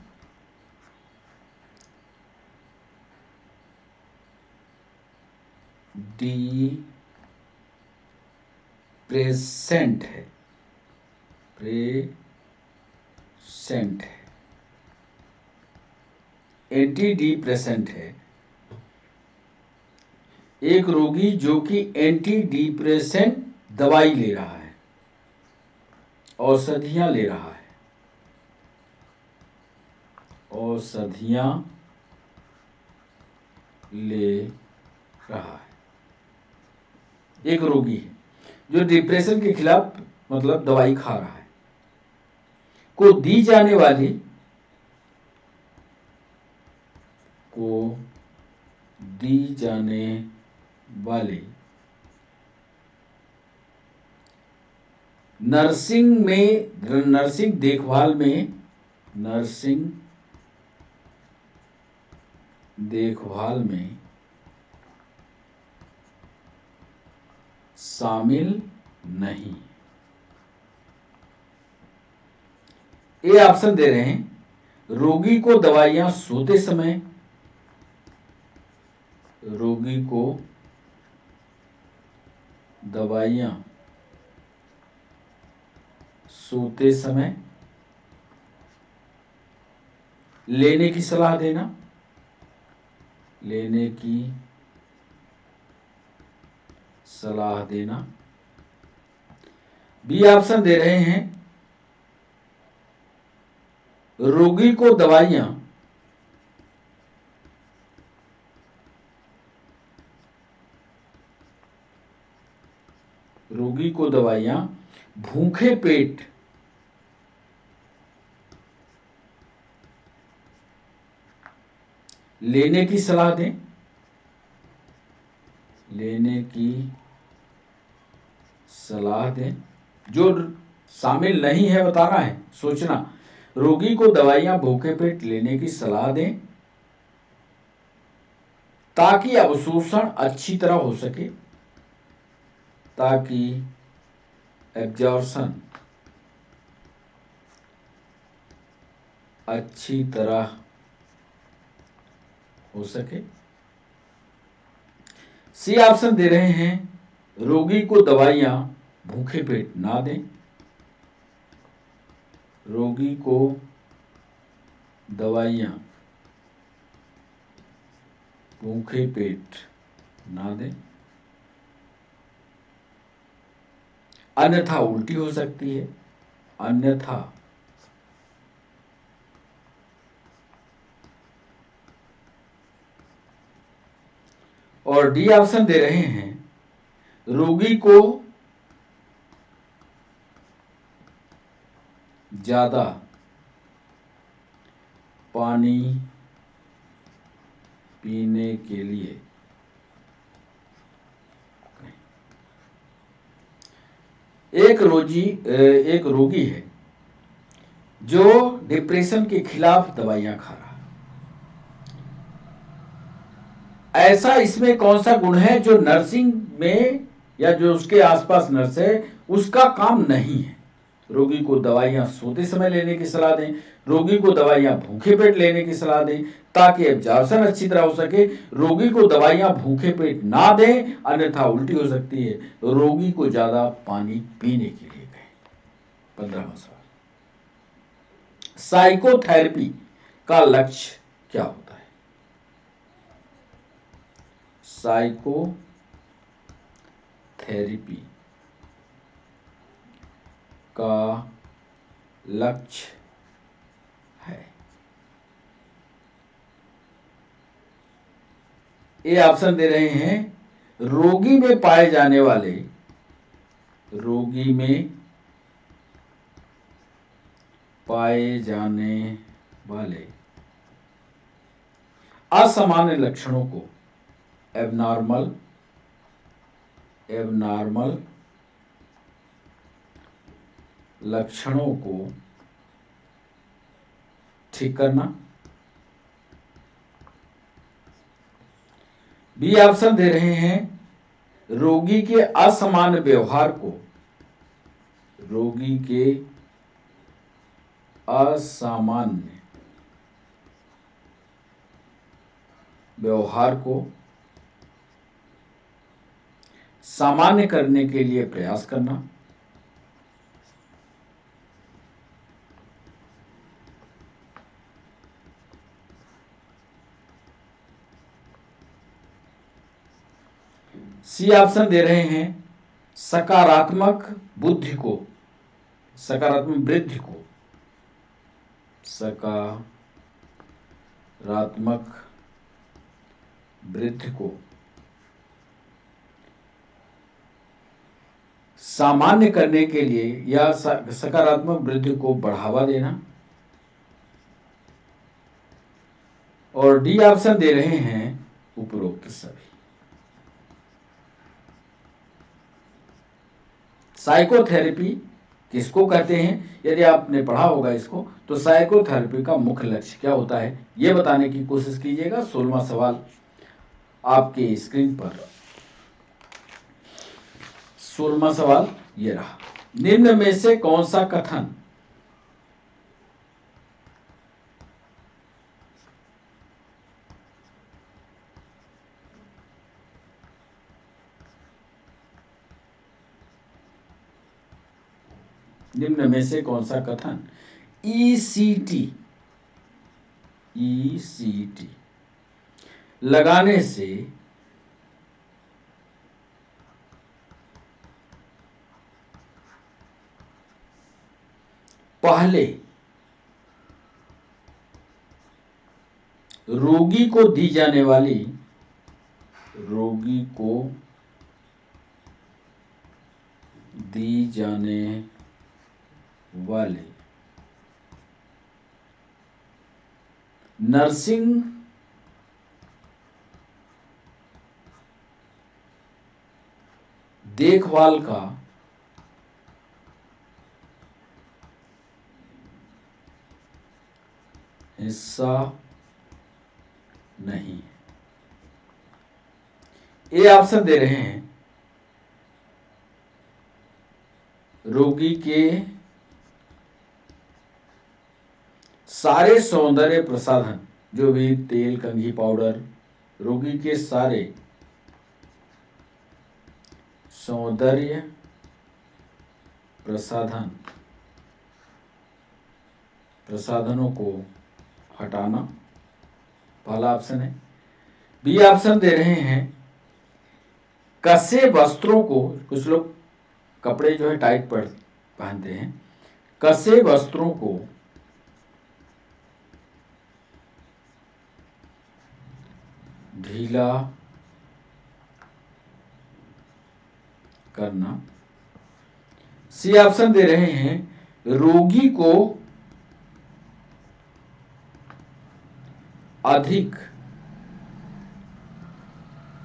डिप्रेसेंट है, प्रेसेंट है, एंटी डिप्रेसेंट है। एक रोगी जो कि एंटी डिप्रेसेंट दवाई ले रहा है, औषधियां ले रहा है, औषधियां ले रहा है। एक रोगी है जो डिप्रेशन के खिलाफ मतलब दवाई खा रहा है, को दी जाने वाली नर्सिंग देखभाल में शामिल नहीं। ये ऑप्शन दे रहे हैं, रोगी को दवाइयां सोते समय लेने की सलाह देना। बी ऑप्शन दे रहे हैं, रोगी को दवाइयां भूखे पेट लेने की सलाह दें। जो शामिल नहीं है बताना है, सोचना। रोगी को दवाइयां भूखे पेट लेने की सलाह दें ताकि अवशोषण अच्छी तरह हो सके, ताकि एब्जॉर्प्शन अच्छी तरह हो सके। सी ऑप्शन दे रहे हैं, रोगी को दवाइयां भूखे पेट ना दें। रोगी को दवाइयां भूखे पेट ना दें, अन्यथा उल्टी हो सकती है। और डी ऑप्शन दे रहे हैं, रोगी को ज्यादा पानी पीने के लिए एक रोगी है जो डिप्रेशन के खिलाफ दवाइयां खा रहा है। ऐसा इसमें कौन सा गुण है जो नर्सिंग में या जो उसके आसपास नर्स है उसका काम नहीं है? रोगी को दवाइयां सोते समय लेने की सलाह दें, रोगी को दवाइयां भूखे पेट लेने की सलाह दें ताकि एब्जॉर्प्शन अच्छी तरह हो सके, रोगी को दवाइयां भूखे पेट ना दें अन्यथा उल्टी हो सकती है, रोगी को ज्यादा पानी पीने के लिए कहें। 15वां सवाल, साइकोथेरेपी का लक्ष्य क्या होता है? साइकोथेरेपी का लक्ष्य है, ये ऑप्शन दे रहे हैं, रोगी में पाए जाने वाले असामान्य लक्षणों को, एबनॉर्मल लक्षणों को ठीक करना। बी ऑप्शन दे रहे हैं, रोगी के असामान्य व्यवहार को सामान्य करने के लिए प्रयास करना। सी ऑप्शन दे रहे हैं, सकारात्मक वृद्धि को सामान्य करने के लिए या सकारात्मक वृद्धि को बढ़ावा देना। और डी ऑप्शन दे रहे हैं उपरोक्त सभी। साइकोथेरेपी किसको कहते हैं? यदि आपने पढ़ा होगा इसको, तो साइकोथेरेपी का मुख्य लक्ष्य क्या होता है, यह बताने की कोशिश कीजिएगा। 16वां सवाल आपके स्क्रीन पर। 16वां सवाल ये रहा, निम्न में से कौन सा कथन निम्न में से कौन सा कथन ECT लगाने से पहले रोगी को दी जाने वाले नर्सिंग देखभाल का हिस्सा नहीं। ये ऑप्शन दे रहे हैं, रोगी के सारे सौंदर्य प्रसाधन, जो भी तेल, कंघी, पाउडर, रोगी के सारे सौंदर्य प्रसाधनों को हटाना, पहला ऑप्शन है। बी ऑप्शन दे रहे हैं, कसे वस्त्रों को, कुछ लोग कपड़े जो है टाइट पहनते हैं, कसे वस्त्रों को ढीला करना। सी ऑप्शन दे रहे हैं, रोगी को अधिक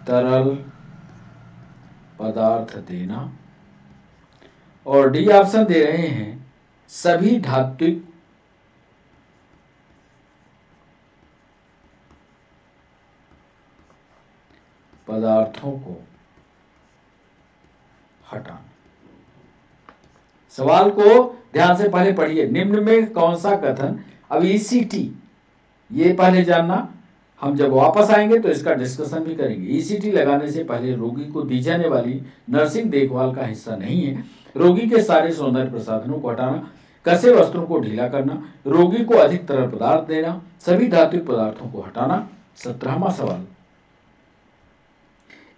तरल पदार्थ देना। और डी ऑप्शन दे रहे हैं, सभी धात्विक पदार्थों को हटाना। सवाल को ध्यान से पहले पढ़िए, निम्न में कौन सा कथन, अब ECT ये पहले जानना, हम जब वापस आएंगे तो इसका डिस्कशन भी करेंगे। ECT लगाने से पहले रोगी को दी जाने वाली नर्सिंग देखभाल का हिस्सा नहीं है, रोगी के सारे सौंदर्य प्रसाधनों को हटाना, कसे वस्त्रों को ढीला करना, रोगी को अधिक तरल पदार्थ देना, सभी धात्विक पदार्थों को हटाना। 17वां सवाल,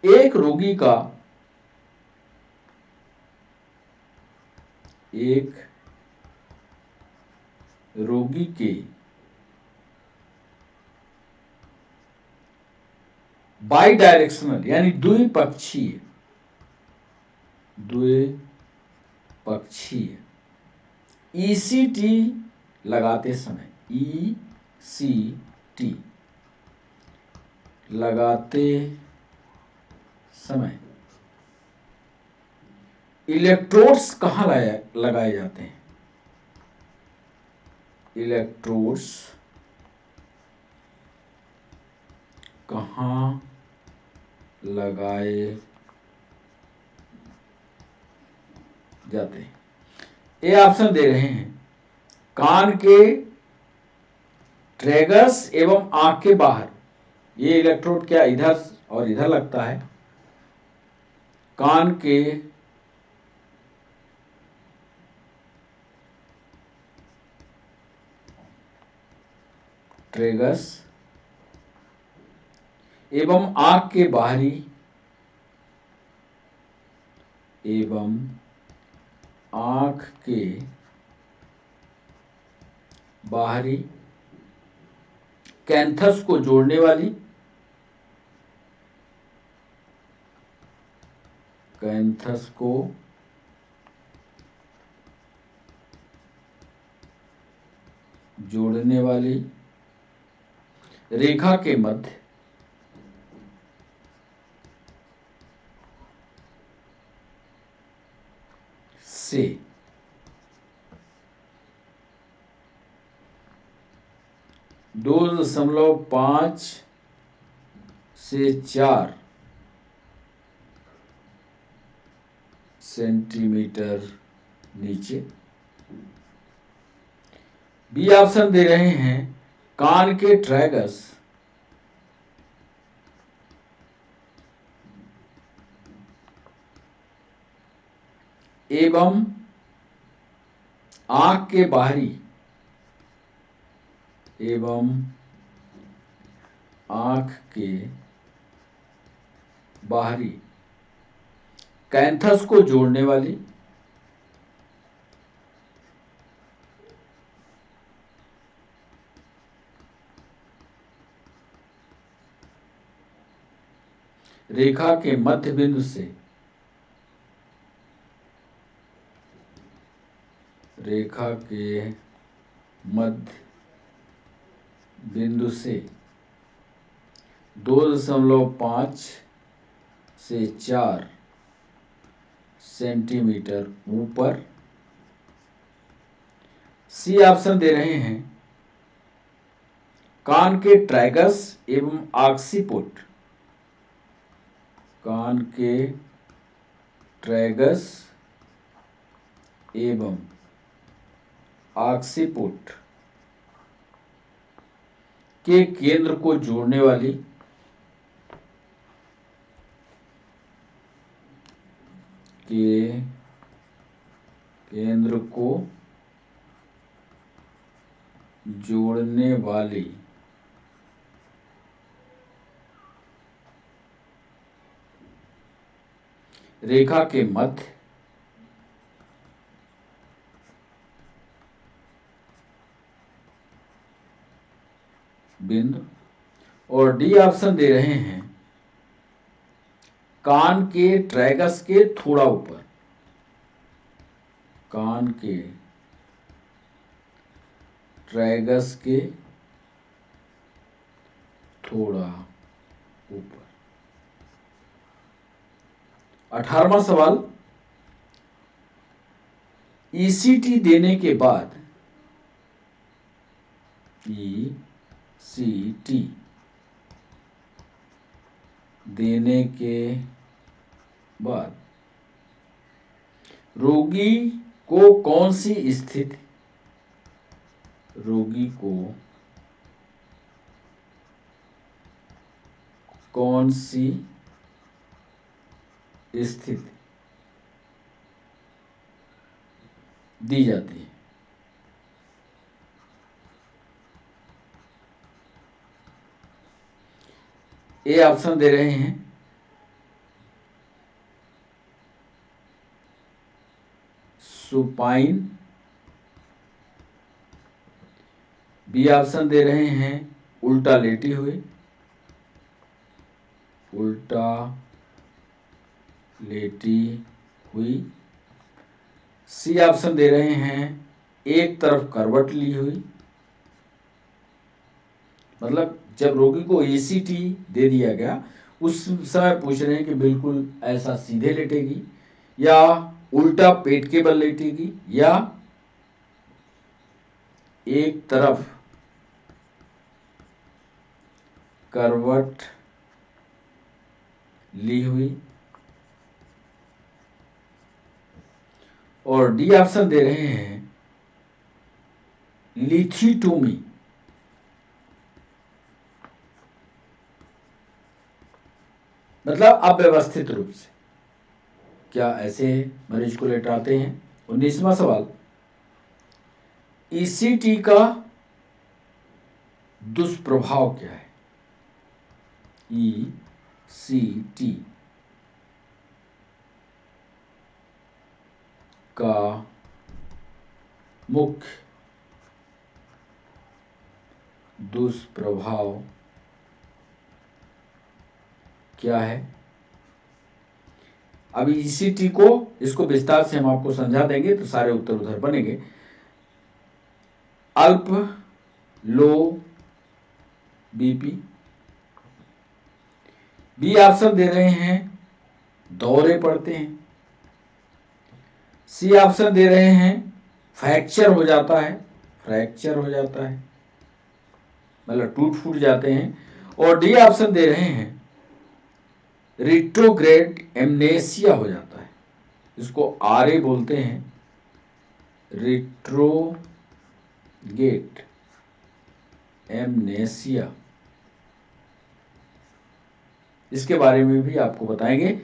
एक रोगी के बाई डायरेक्शनल यानी द्विपक्षीय ECT लगाते समय इलेक्ट्रोड्स कहाँ लगाए जाते हैं? इलेक्ट्रोड्स कहाँ लगाए जाते हैं? ये ऑप्शन दे रहे हैं, कान के ट्रेगस एवं आंख के बाहर। ये इलेक्ट्रोड क्या इधर और इधर लगता है? कान के ट्रेगस एवं आंख के बाहरी कैंथस को जोड़ने वाली जोड़ने वाली रेखा के मध्य से 2.5 से 4 सेंटीमीटर नीचे। बी ऑप्शन दे रहे हैं कान के ट्रैगस एवं आंख के बाहरी कैंथस को जोड़ने वाली रेखा के मध्य बिंदु से रेखा के मध्य बिंदु से 2.5 से 4 सेंटीमीटर ऊपर। सी ऑप्शन दे रहे हैं कान के ट्रैगस एवं ऑक्सीपुट। कान के ट्रैगस एवं ऑक्सीपुट के केंद्र को जोड़ने वाली रेखा के मध्य बिंदु। और डी ऑप्शन दे रहे हैं कान के ट्रैगस के थोड़ा ऊपर। कान के ट्रैगस के थोड़ा ऊपर। 18वां सवाल, ईसीटी देने के बाद रोगी को कौन सी स्थिति दी जाती है? ए ऑप्शन दे रहे हैं सुपाइन। बी ऑप्शन दे रहे हैं उल्टा लेटी हुई। सी ऑप्शन दे रहे हैं एक तरफ करवट ली हुई। मतलब जब रोगी को ईसीटी दे दिया गया उस समय पूछ रहे हैं कि बिल्कुल ऐसा सीधे लेटेगी या उल्टा पेट के बल लेटेगी या एक तरफ करवट ली हुई। और डी ऑप्शन दे रहे हैं लिथीटोमी। मतलब अव्यवस्थित रूप से। क्या ऐसे मरीज को लेटाते हैं? 19वां सवाल, ईसीटी का दुष्प्रभाव क्या है? ईसीटी का मुख्य दुष्प्रभाव क्या है? अभी ईसीटी को इसको विस्तार से हम आपको समझा देंगे तो सारे उत्तर उधर बनेंगे। अल्प लो बीपी। बी ऑप्शन दे रहे हैं दौरे पड़ते हैं। सी ऑप्शन दे रहे हैं फ्रैक्चर हो जाता है, फ्रैक्चर हो जाता है मतलब टूट फूट जाते हैं। और डी ऑप्शन दे रहे हैं रिट्रोग्रेड एमनेसिया हो जाता है, इसको आरए बोलते हैं, रिट्रोगेट एमनेसिया। इसके बारे में भी आपको बताएंगे।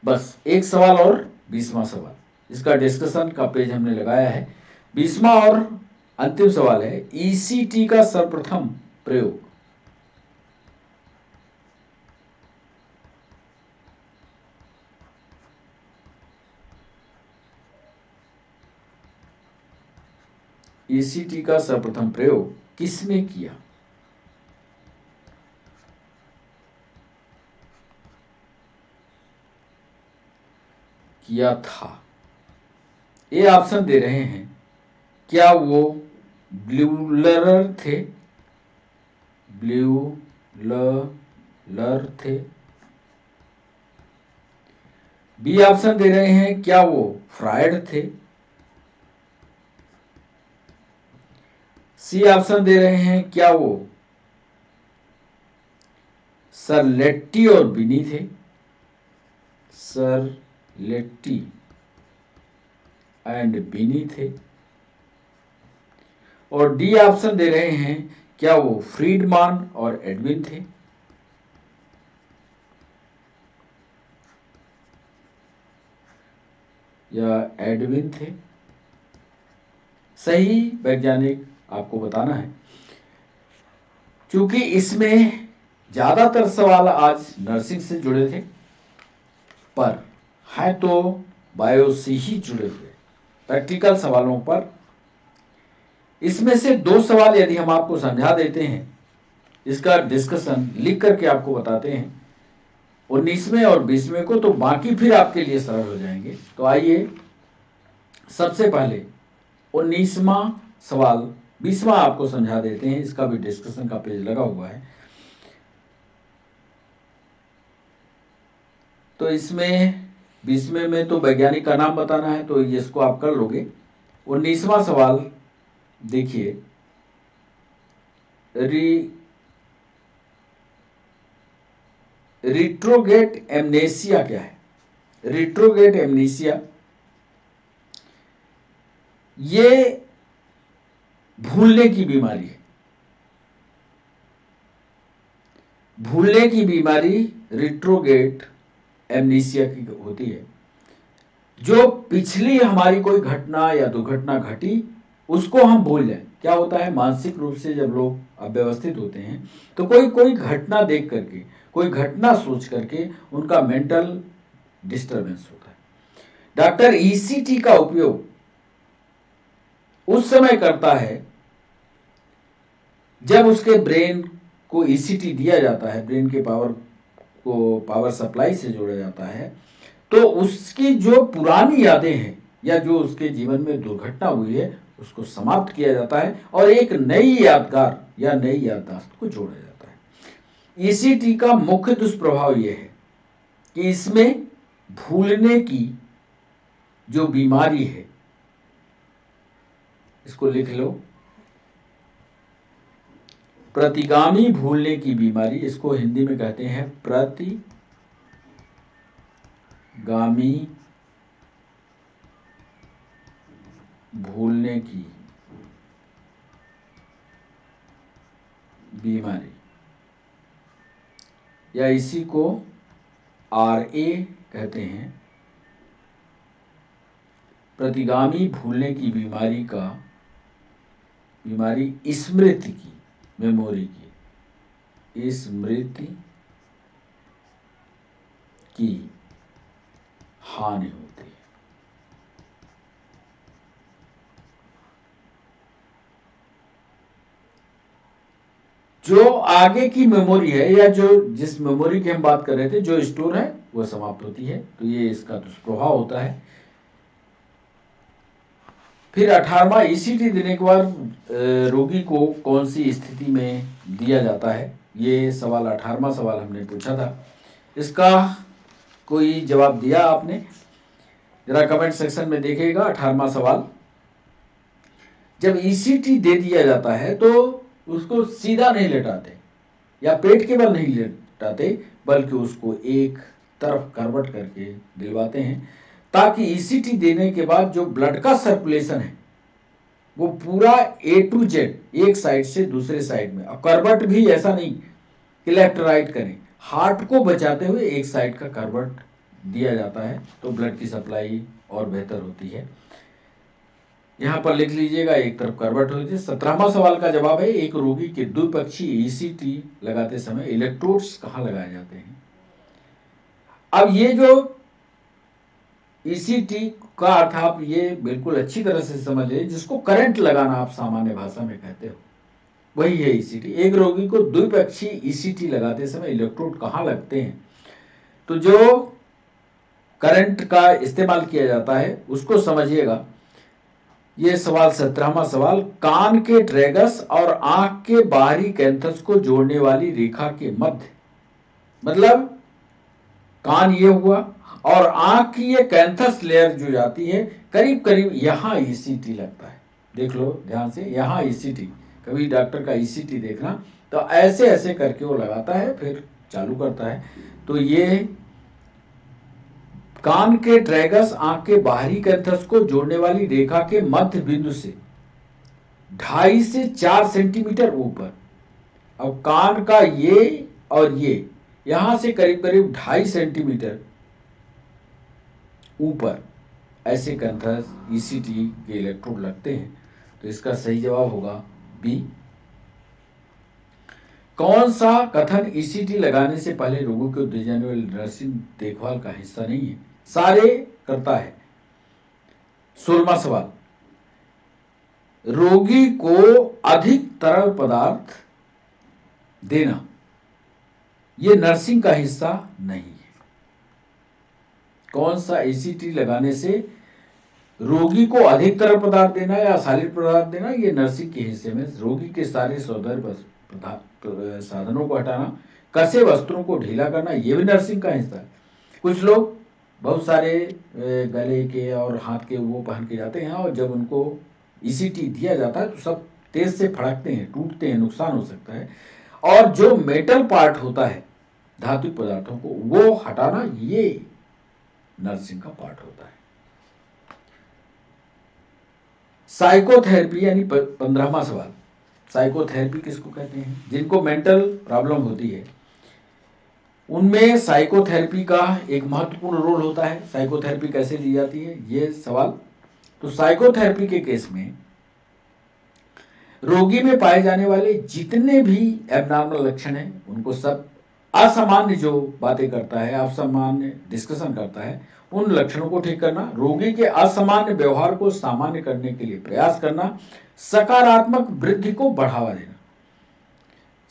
बस एक सवाल और 20वां सवाल, इसका डिस्कशन का पेज हमने लगाया है। 20वां और अंतिम सवाल है, ईसीटी का सर्वप्रथम प्रयोग। ईसीटी का सर्वप्रथम प्रयोग किसने किया? किया था। ये ऑप्शन दे रहे हैं, क्या वो ब्यूलर थे, ब्यूलर थे। बी ऑप्शन दे रहे हैं, क्या वो फ्रायड थे। सी ऑप्शन दे रहे हैं, क्या वो सर लेट्टी और बिनी थे, सर लेट्टी एंड बिनी थे। और डी ऑप्शन दे रहे हैं, क्या वो फ्रीडमान और एडविन थे। या एडविन थे। सही वैज्ञानिक आपको बताना है, क्योंकि इसमें ज्यादातर सवाल आज नर्सिंग से जुड़े थे, पर है तो बायो से ही जुड़े हुए प्रैक्टिकल सवालों पर। इसमें से 2 सवाल यदि हम आपको समझा देते हैं, इसका डिस्कशन लिख करके आपको बताते हैं 19वें और 20वें को, तो बाकी फिर आपके लिए सरल हो जाएंगे। तो आइए सबसे पहले 19वां सवाल 20वां आपको समझा देते हैं, इसका भी डिस्कशन का पेज लगा हुआ है। तो इसमें 20वें में तो वैज्ञानिक का नाम बताना है, तो इसको आप कर लोगे। 19वां सवाल देखिए, रिट्रोगेट एमनेसिया क्या है? रिट्रोगेट एमनेसिया ये भूलने की बीमारी है। भूलने की बीमारी रिट्रोगेट एमनेसिया की होती है। जो पिछली हमारी कोई घटना या दुर्घटना घटी उसको हम भूल जाएं। क्या होता है, मानसिक रूप से जब लोग अव्यवस्थित होते हैं तो कोई घटना देख करके, कोई घटना सोच करके उनका मेंटल डिस्टर्बेंस होता है। डॉक्टर ईसीटी का उपयोग उस समय करता है जब उसके ब्रेन को ईसीटी दिया जाता है, ब्रेन के पावर को पावर सप्लाई से जोड़ा जाता है, तो उसकी जो पुरानी यादें हैं या जो उसके जीवन में दुर्घटना हुई है उसको समाप्त किया जाता है और एक नई यादगार या नई याददाश्त को जोड़ा जाता है। ईसीटी का मुख्य दुष्प्रभाव यह है कि इसमें भूलने की जो बीमारी है, इसको लिख लो, प्रतिगामी भूलने की बीमारी, इसको हिंदी में कहते हैं प्रतिगामी भूलने की बीमारी, या इसी को आरए कहते हैं, प्रतिगामी भूलने की बीमारी का स्मृति की, मेमोरी की, स्मृति की हानि होती है। जो आगे की मेमोरी है या जो जिस मेमोरी की हम बात कर रहे थे, जो स्टोर है वो समाप्त होती है, तो ये इसका दुष्प्रभाव होता है। फिर 18वां ईसीटी देने के बाद रोगी को कौन सी स्थिति में दिया जाता है, ये सवाल 18वां सवाल हमने पूछा था। इसका कोई जवाब दिया आपने? जरा कमेंट सेक्शन में देखिएगा। 18वां सवाल, जब ईसीटी दे दिया जाता है तो उसको सीधा नहीं लेटाते या पेट के बल नहीं लेटाते, बल्कि उसको एक तरफ करवट करके दिलवाते हैं, ताकि ईसीटी देने के बाद जो ब्लड का सर्कुलेशन है वो पूरा A to Z एक साइड से दूसरे साइड में, और करवट भी ऐसा नहीं कि लेफ्ट राइट करें, हार्ट को बचाते हुए एक साइड का करवट दिया जाता है, तो ब्लड की सप्लाई और बेहतर होती है। यहाँ पर लिख लीजिएगा, एक तरफ करवट होती है। 17वां सवाल का जवाब है, एक रोगी के द्विपक्षीय ईसीटी लगाते समय इलेक्ट्रोड्स कहाँ लगाए जाते हैं? अब ये जो ईसीटी का अर्थ आप ये बिल्कुल अच्छी तरह से समझ लीजिए, जिसको करंट लगाना आप सामान्य भाषा में कहते हो, वही है ईसीटी। एक रोगी को द्विपक्षीय ईसीटी लगाते समय इलेक्ट्रोड कहाँ लगते हैं? तो जो करंट का इस्तेमाल किया जाता है उसको समझिएगा। ये सवाल 17वां सवाल, कान के ट्रेगस और आंख के बाहरी कैंथस को जोड़ने वाली रेखा के मध्य, मतलब कान ये हुआ और आंख की ये कैंथस लेयर जो जाती है, करीब करीब यहाँ ईसीटी लगता है। देख लो ध्यान से, यहाँ ईसीटी, कभी डॉक्टर का ईसीटी देखना, तो ऐसे ऐसे करके वो लगाता है, फिर चालू करता है। तो ये कान के ट्रेगस, आंख के बाहरी कैंथस को जोड़ने वाली रेखा के मध्य बिंदु से 2.5 से 4 सेंटीमीटर ऊपर, अब कान का ये और ये यहां से करीब करीब 2.5 सेंटीमीटर ऊपर ऐसे कैंथस ईसीटी के इलेक्ट्रोड लगते हैं। तो इसका सही जवाब होगा बी। कौन सा कथन ईसीटी लगाने से पहले रोगी को दी जाने वाली नर्सिंग देखभाल का हिस्सा नहीं है? सारे करता है। 16वां सवाल, रोगी को अधिक तरल पदार्थ देना ये नर्सिंग का हिस्सा नहीं है। कौन सा ईसीटी लगाने से रोगी को अधिक तरल पदार्थ देना या सॉलिड पदार्थ देना, ये नर्सिंग के हिस्से में। रोगी के सारे सौंदर्य साधनों को हटाना, कसे वस्त्रों को ढीला करना, ये भी नर्सिंग का हिस्सा है। कुछ लोग बहुत सारे गले के और हाथ के वो पहन के जाते हैं, और जब उनको ईसीटी दिया जाता है तो सब तेज से फड़कते हैं, टूटते हैं, नुकसान हो सकता है। और जो मेटल पार्ट होता है धातु पदार्थों को, वो हटाना ये नर्सिंग का पार्ट होता है। साइकोथेरेपी यानी 15वां सवाल, साइकोथेरेपी किसको कहते हैं? जिनको मेंटल प्रॉब्लम होती है उनमें साइकोथेरेपी का एक महत्वपूर्ण रोल होता है। साइकोथेरेपी कैसे दी जाती है, ये सवाल। तो साइकोथेरेपी के केस में रोगी में पाए जाने वाले जितने भी एबनॉर्मल लक्षण हैं, उनको सब असामान्य जो बातें करता है, असामान्य डिस्कशन करता है, उन लक्षणों को ठीक करना, रोगी के असामान्य व्यवहार को सामान्य करने के लिए प्रयास करना, सकारात्मक वृद्धि को बढ़ावा देना,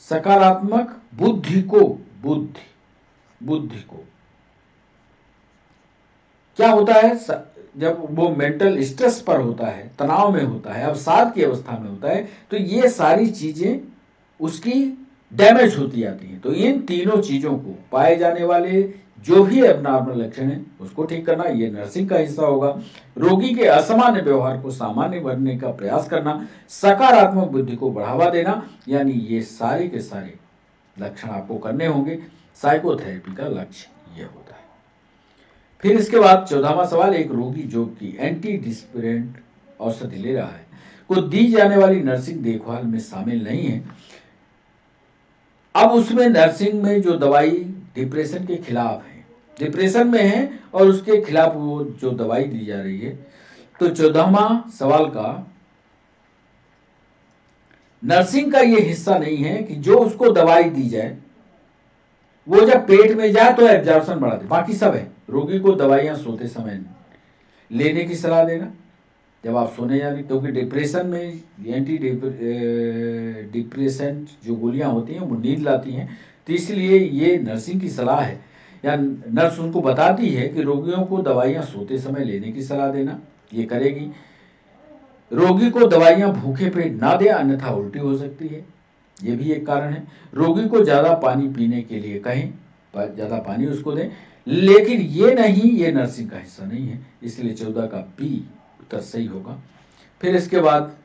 सकारात्मक बुद्धि को क्या होता है जब वो मेंटल स्ट्रेस पर होता है, तनाव में होता है, अवसाद की अवस्था में होता है, तो ये सारी चीजें उसकी डैमेज होती जाती हैं। तो इन तीनों चीजों को, पाए जाने वाले जो भी एबनॉर्मल लक्षण है उसको ठीक करना, ये नर्सिंग का हिस्सा होगा। रोगी के असामान्य व्यवहार को सामान्य बनने का प्रयास करना, सकारात्मक बुद्धि को बढ़ावा देना, यानी ये सारे के सारे लक्षण आपको करने होंगे। साइकोथेरेपी का लक्ष्य ये होता है। फिर इसके बाद 14वां सवाल, एक रोगी जो कि एंटी डिस्पिरेंट औषधि ले रहा है को दी जाने वाली नर्सिंग देखभाल में शामिल नहीं है। अब उसमें नर्सिंग में जो दवाई डिप्रेशन के खिलाफ है, डिप्रेशन में है और उसके खिलाफ वो जो दवाई दी जा रही है, तो 14वां सवाल का नर्सिंग का ये हिस्सा नहीं है कि जो उसको दवाई दी जाए वो जब पेट में जाए तो एब्जॉर्प्शन बढ़ा दे, बाकी सब है। रोगी को दवाइयां सोते समय लेने की सलाह देना, जब आप सोने जाने, क्योंकि डिप्रेशन में एंटी डिप्रेसेंट जो गोलियां होती हैं वो नींद लाती हैं, तो इसलिए ये नर्सिंग की सलाह है, या नर्स उनको बताती है कि रोगियों को दवाइयां सोते समय लेने की सलाह देना, ये करेगी। रोगी को दवाइयां भूखे पेट ना दें, अन्यथा उल्टी हो सकती है, ये भी एक कारण है। रोगी को ज़्यादा पानी पीने के लिए कहें, ज़्यादा पानी उसको दें, लेकिन ये नहीं, ये नर्सिंग का हिस्सा नहीं है, इसलिए 14 का बी उत्तर सही होगा। फिर इसके बाद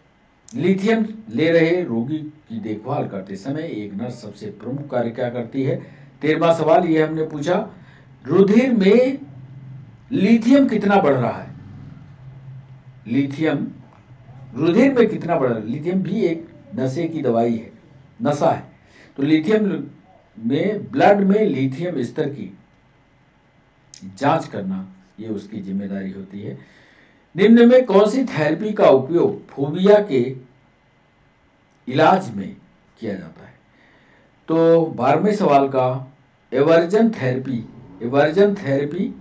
लिथियम ले रहे रोगी की देखभाल करते समय एक नर्स सबसे प्रमुख कार्य क्या करती है? 13वां सवाल ये हमने पूछा, रुधिर में लिथियम कितना बढ़ रहा है? लिथियम रुधिर में कितना बढ़ रहा है? लिथियम भी एक नशे की दवाई है, नशा है। तो लिथियम में, ब्लड में लिथियम स्तर की जांच करना ये उसकी जिम्मेदारी होती है। निम्न में कौन सी थेरेपी का उपयोग फोबिया के इलाज में किया जाता है? तो 12वें सवाल का एवर्जन थेरेपी, एवर्जन थेरेपी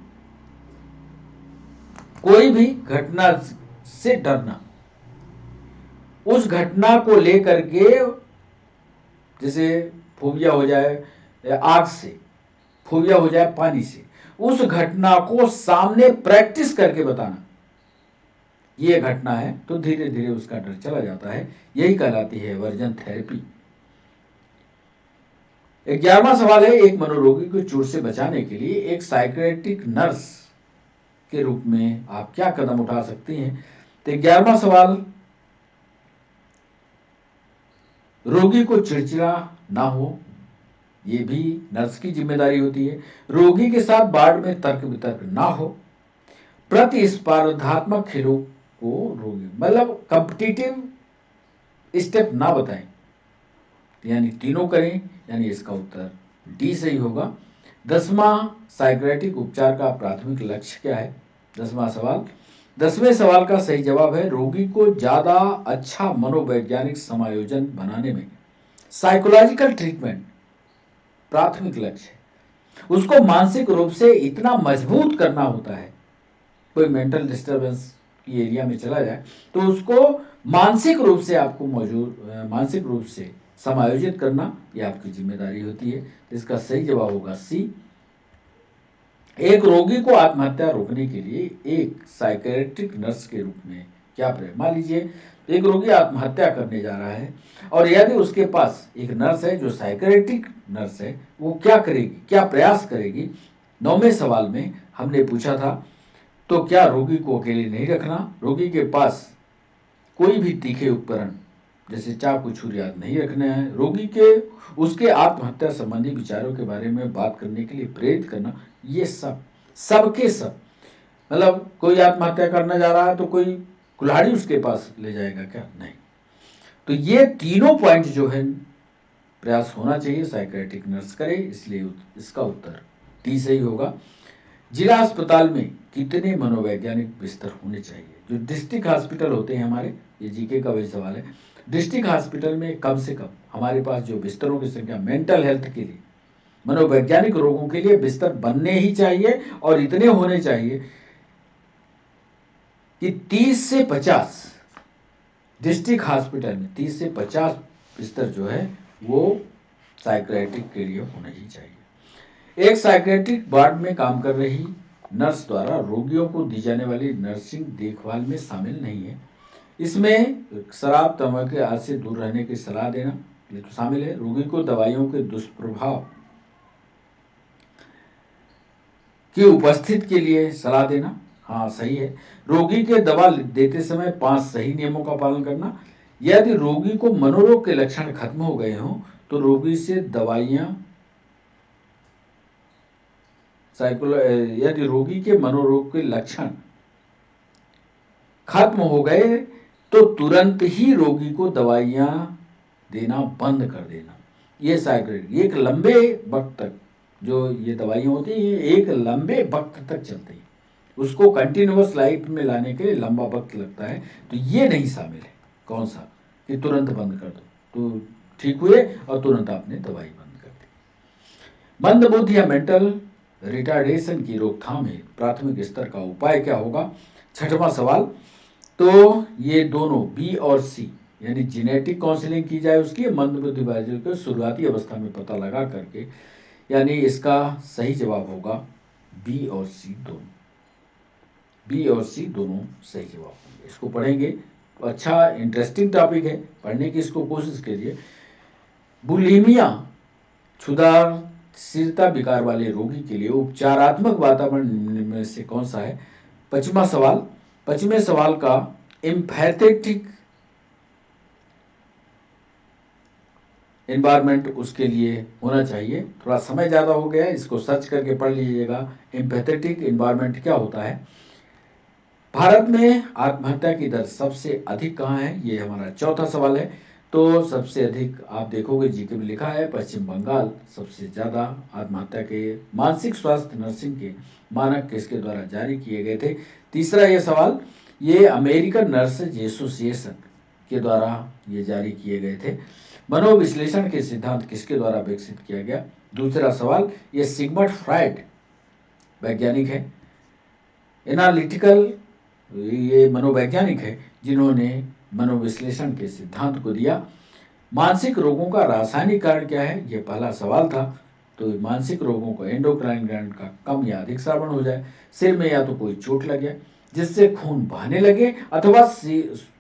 कोई भी घटना से डरना, उस घटना को लेकर के, जैसे फोबिया हो जाए आग से, फोबिया हो जाए पानी से, उस घटना को सामने प्रैक्टिस करके बताना, ये घटना है, तो धीरे धीरे उसका डर चला जाता है, यही कहलाती है एवर्जन थेरेपी। 11वां सवाल है, एक मनोरोगी को चोट से बचाने के लिए एक साइकियाट्रिक नर्स के रूप में आप क्या कदम उठा सकती हैं? तो 11वां सवाल, रोगी को चिड़चिड़ा ना हो, ये भी नर्स की जिम्मेदारी होती है। रोगी के साथ वार्ड में तर्क वितर्क ना हो, प्रतिस्पर्धात्मक खेलों को रोगी, मतलब कॉम्पिटिटिव स्टेप ना बताएं, यानी तीनों करें, यानी इसका उत्तर डी सही होगा। 10वां, साइकियाट्रिक उपचार का प्राथमिक लक्ष्य क्या है? 10वां सवाल, 10वें सवाल का सही जवाब है, रोगी को ज़्यादा अच्छा मनोवैज्ञानिक समायोजन बनाने में साइकोलॉजिकल ट्रीटमेंट प्राथमिक लक्ष्य है। उसको मानसिक रूप से इतना मजबूत करना होता है, कोई मेंटल डिस्टर्बेंस की एरिया में चला जाए तो उसको मानसिक रूप से आपको मानसिक रूप से समायोजित करना, ये आपकी जिम्मेदारी होती है। इसका सही जवाब होगा सी। एक रोगी को आत्महत्या रोकने के लिए एक साइकियाट्रिक नर्स के रूप में क्या प्रयास, मान लीजिए एक रोगी आत्महत्या करने जा रहा है और यदि उसके पास एक नर्स है जो साइकियाट्रिक नर्स है, वो क्या करेगी, क्या प्रयास करेगी? 9वें सवाल में हमने पूछा था, तो क्या रोगी को अकेले नहीं रखना, रोगी के पास कोई भी तीखे उपकरण जैसे चाकू छुरी नहीं रखना है, रोगी के उसके आत्महत्या संबंधी विचारों के बारे में बात करने के लिए प्रेरित करना, ये सबके सब, मतलब कोई आत्महत्या करना जा रहा है तो कोई कुल्हाड़ी उसके पास ले जाएगा क्या? नहीं। तो ये तीनों पॉइंट जो है प्रयास होना चाहिए, साइकियाट्रिक नर्स करे, इसलिए इसका उत्तर डी सही होगा। जिला अस्पताल में कितने मनोवैज्ञानिक बिस्तर होने चाहिए? जो डिस्ट्रिक्ट हॉस्पिटल होते हैं हमारे, ये जीके का वही सवाल है, डिस्ट्रिक्ट हॉस्पिटल में कम से कम हमारे पास जो बिस्तरों की संख्या मेंटल हेल्थ के लिए, मनोवैज्ञानिक रोगों के लिए बिस्तर बनने ही चाहिए, और इतने होने चाहिए कि 30 से 50 डिस्ट्रिक्ट हॉस्पिटल में 30 से 50 बिस्तर जो है वो साइकियाट्रिक के लिए होना ही चाहिए। एक साइकियाट्रिक वार्ड में काम कर रही नर्स द्वारा रोगियों को दी जाने वाली नर्सिंग देखभाल में शामिल नहीं है। इसमें शराब तंबाकू के आदत से दूर रहने की सलाह देना, ये तो शामिल है। रोगी को दवाइयों के दुष्प्रभाव की उपस्थिति के लिए सलाह देना, हाँ सही है। रोगी के दवा देते समय 5 सही नियमों का पालन करना। यदि रोगी को मनोरोग के लक्षण खत्म हो गए हों तो रोगी से दवाइयाँ, यदि रोगी के मनोरोग के लक्षण खत्म हो गए तो तुरंत ही रोगी को दवाइयाँ देना बंद कर देना। ये साइकियाट्रिक एक लंबे वक्त तक जो ये दवाइयाँ होती हैं, ये एक लंबे वक्त तक चलती हैं, उसको कंटिन्यूअस लाइफ में लाने के लिए लंबा वक्त लगता है, तो ये नहीं शामिल है। कौन सा? कि तुरंत बंद कर दो तो ठीक हुए और तुरंत आपने दवाई बंद कर दी। मंदबुद्धि या मेंटल रिटार्डेशन की रोकथाम है प्राथमिक स्तर का उपाय क्या होगा? 6वां सवाल, तो ये दोनों बी और सी, यानी जेनेटिक काउंसलिंग की जाए उसकी, मंदबुद्धि बाधित को शुरुआती अवस्था में पता लगा करके, यानी इसका सही जवाब होगा बी और सी दोनों। बी और सी दोनों सही जवाब होंगे। इसको पढ़ेंगे अच्छा इंटरेस्टिंग टॉपिक है, पढ़ने की इसको कोशिश कीजिए। बुलिमिया क्षुधाशीलता विकार वाले रोगी के लिए उपचारात्मक वातावरण निम्न में से कौन सा है? पश्चिमी सवाल का एम्फैथेटिक एनवायरमेंट उसके लिए होना चाहिए। थोड़ा समय ज़्यादा हो गया है, इसको सर्च करके पढ़ लीजिएगा। एम्पैथेटिक एनवायरमेंट क्या होता है? भारत में आत्महत्या की दर सबसे अधिक कहाँ है? ये हमारा चौथा सवाल है। तो सबसे अधिक आप देखोगे जीके में लिखा है पश्चिम बंगाल सबसे ज़्यादा आत्महत्या के मानसिक स्वास्थ्य नर्सिंग के मानक किसके द्वारा जारी किए गए थे? तीसरा ये सवाल, ये अमेरिकन नर्सेज एसोसिएशन के द्वारा ये जारी किए गए थे। मनोविश्लेषण के सिद्धांत किसके द्वारा विकसित किया गया? दूसरा सवाल, ये सिगमंड फ्राइड वैज्ञानिक है, एनालिटिकल ये मनोवैज्ञानिक है जिन्होंने मनोविश्लेषण के सिद्धांत को दिया। मानसिक रोगों का रासायनिक कारण क्या है? ये पहला सवाल था। तो मानसिक रोगों को एंडोक्राइन ग्लैंड का कम या अधिक श्रावण हो जाए, सिर में या तो कोई चोट लगे जिससे खून बहने लगे, अथवा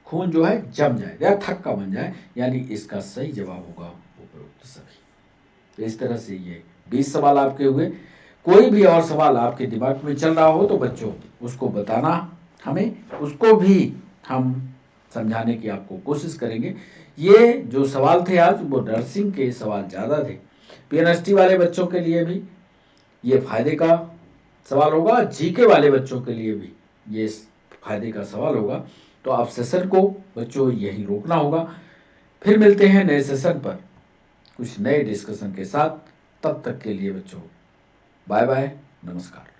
खून जो है जम जाए या थक्का बन जाए, यानी इसका सही जवाब होगा उपरोक्त सभी। तो इस तरह से ये 20 सवाल आपके हुए। कोई भी और सवाल आपके दिमाग में चल रहा हो तो बच्चों उसको बताना हमें, उसको भी हम समझाने की आपको कोशिश करेंगे। ये जो सवाल थे आज वो नर्सिंग के सवाल ज़्यादा थे। पीएनएसटी वाले बच्चों के लिए भी ये फायदे का सवाल होगा, जीके वाले बच्चों के लिए भी ये फायदे का सवाल होगा। तो आप सेशन को बच्चों यही रोकना होगा। फिर मिलते हैं नए सेशन पर कुछ नए डिस्कशन के साथ। तब तक के लिए बच्चों बाय बाय, नमस्कार।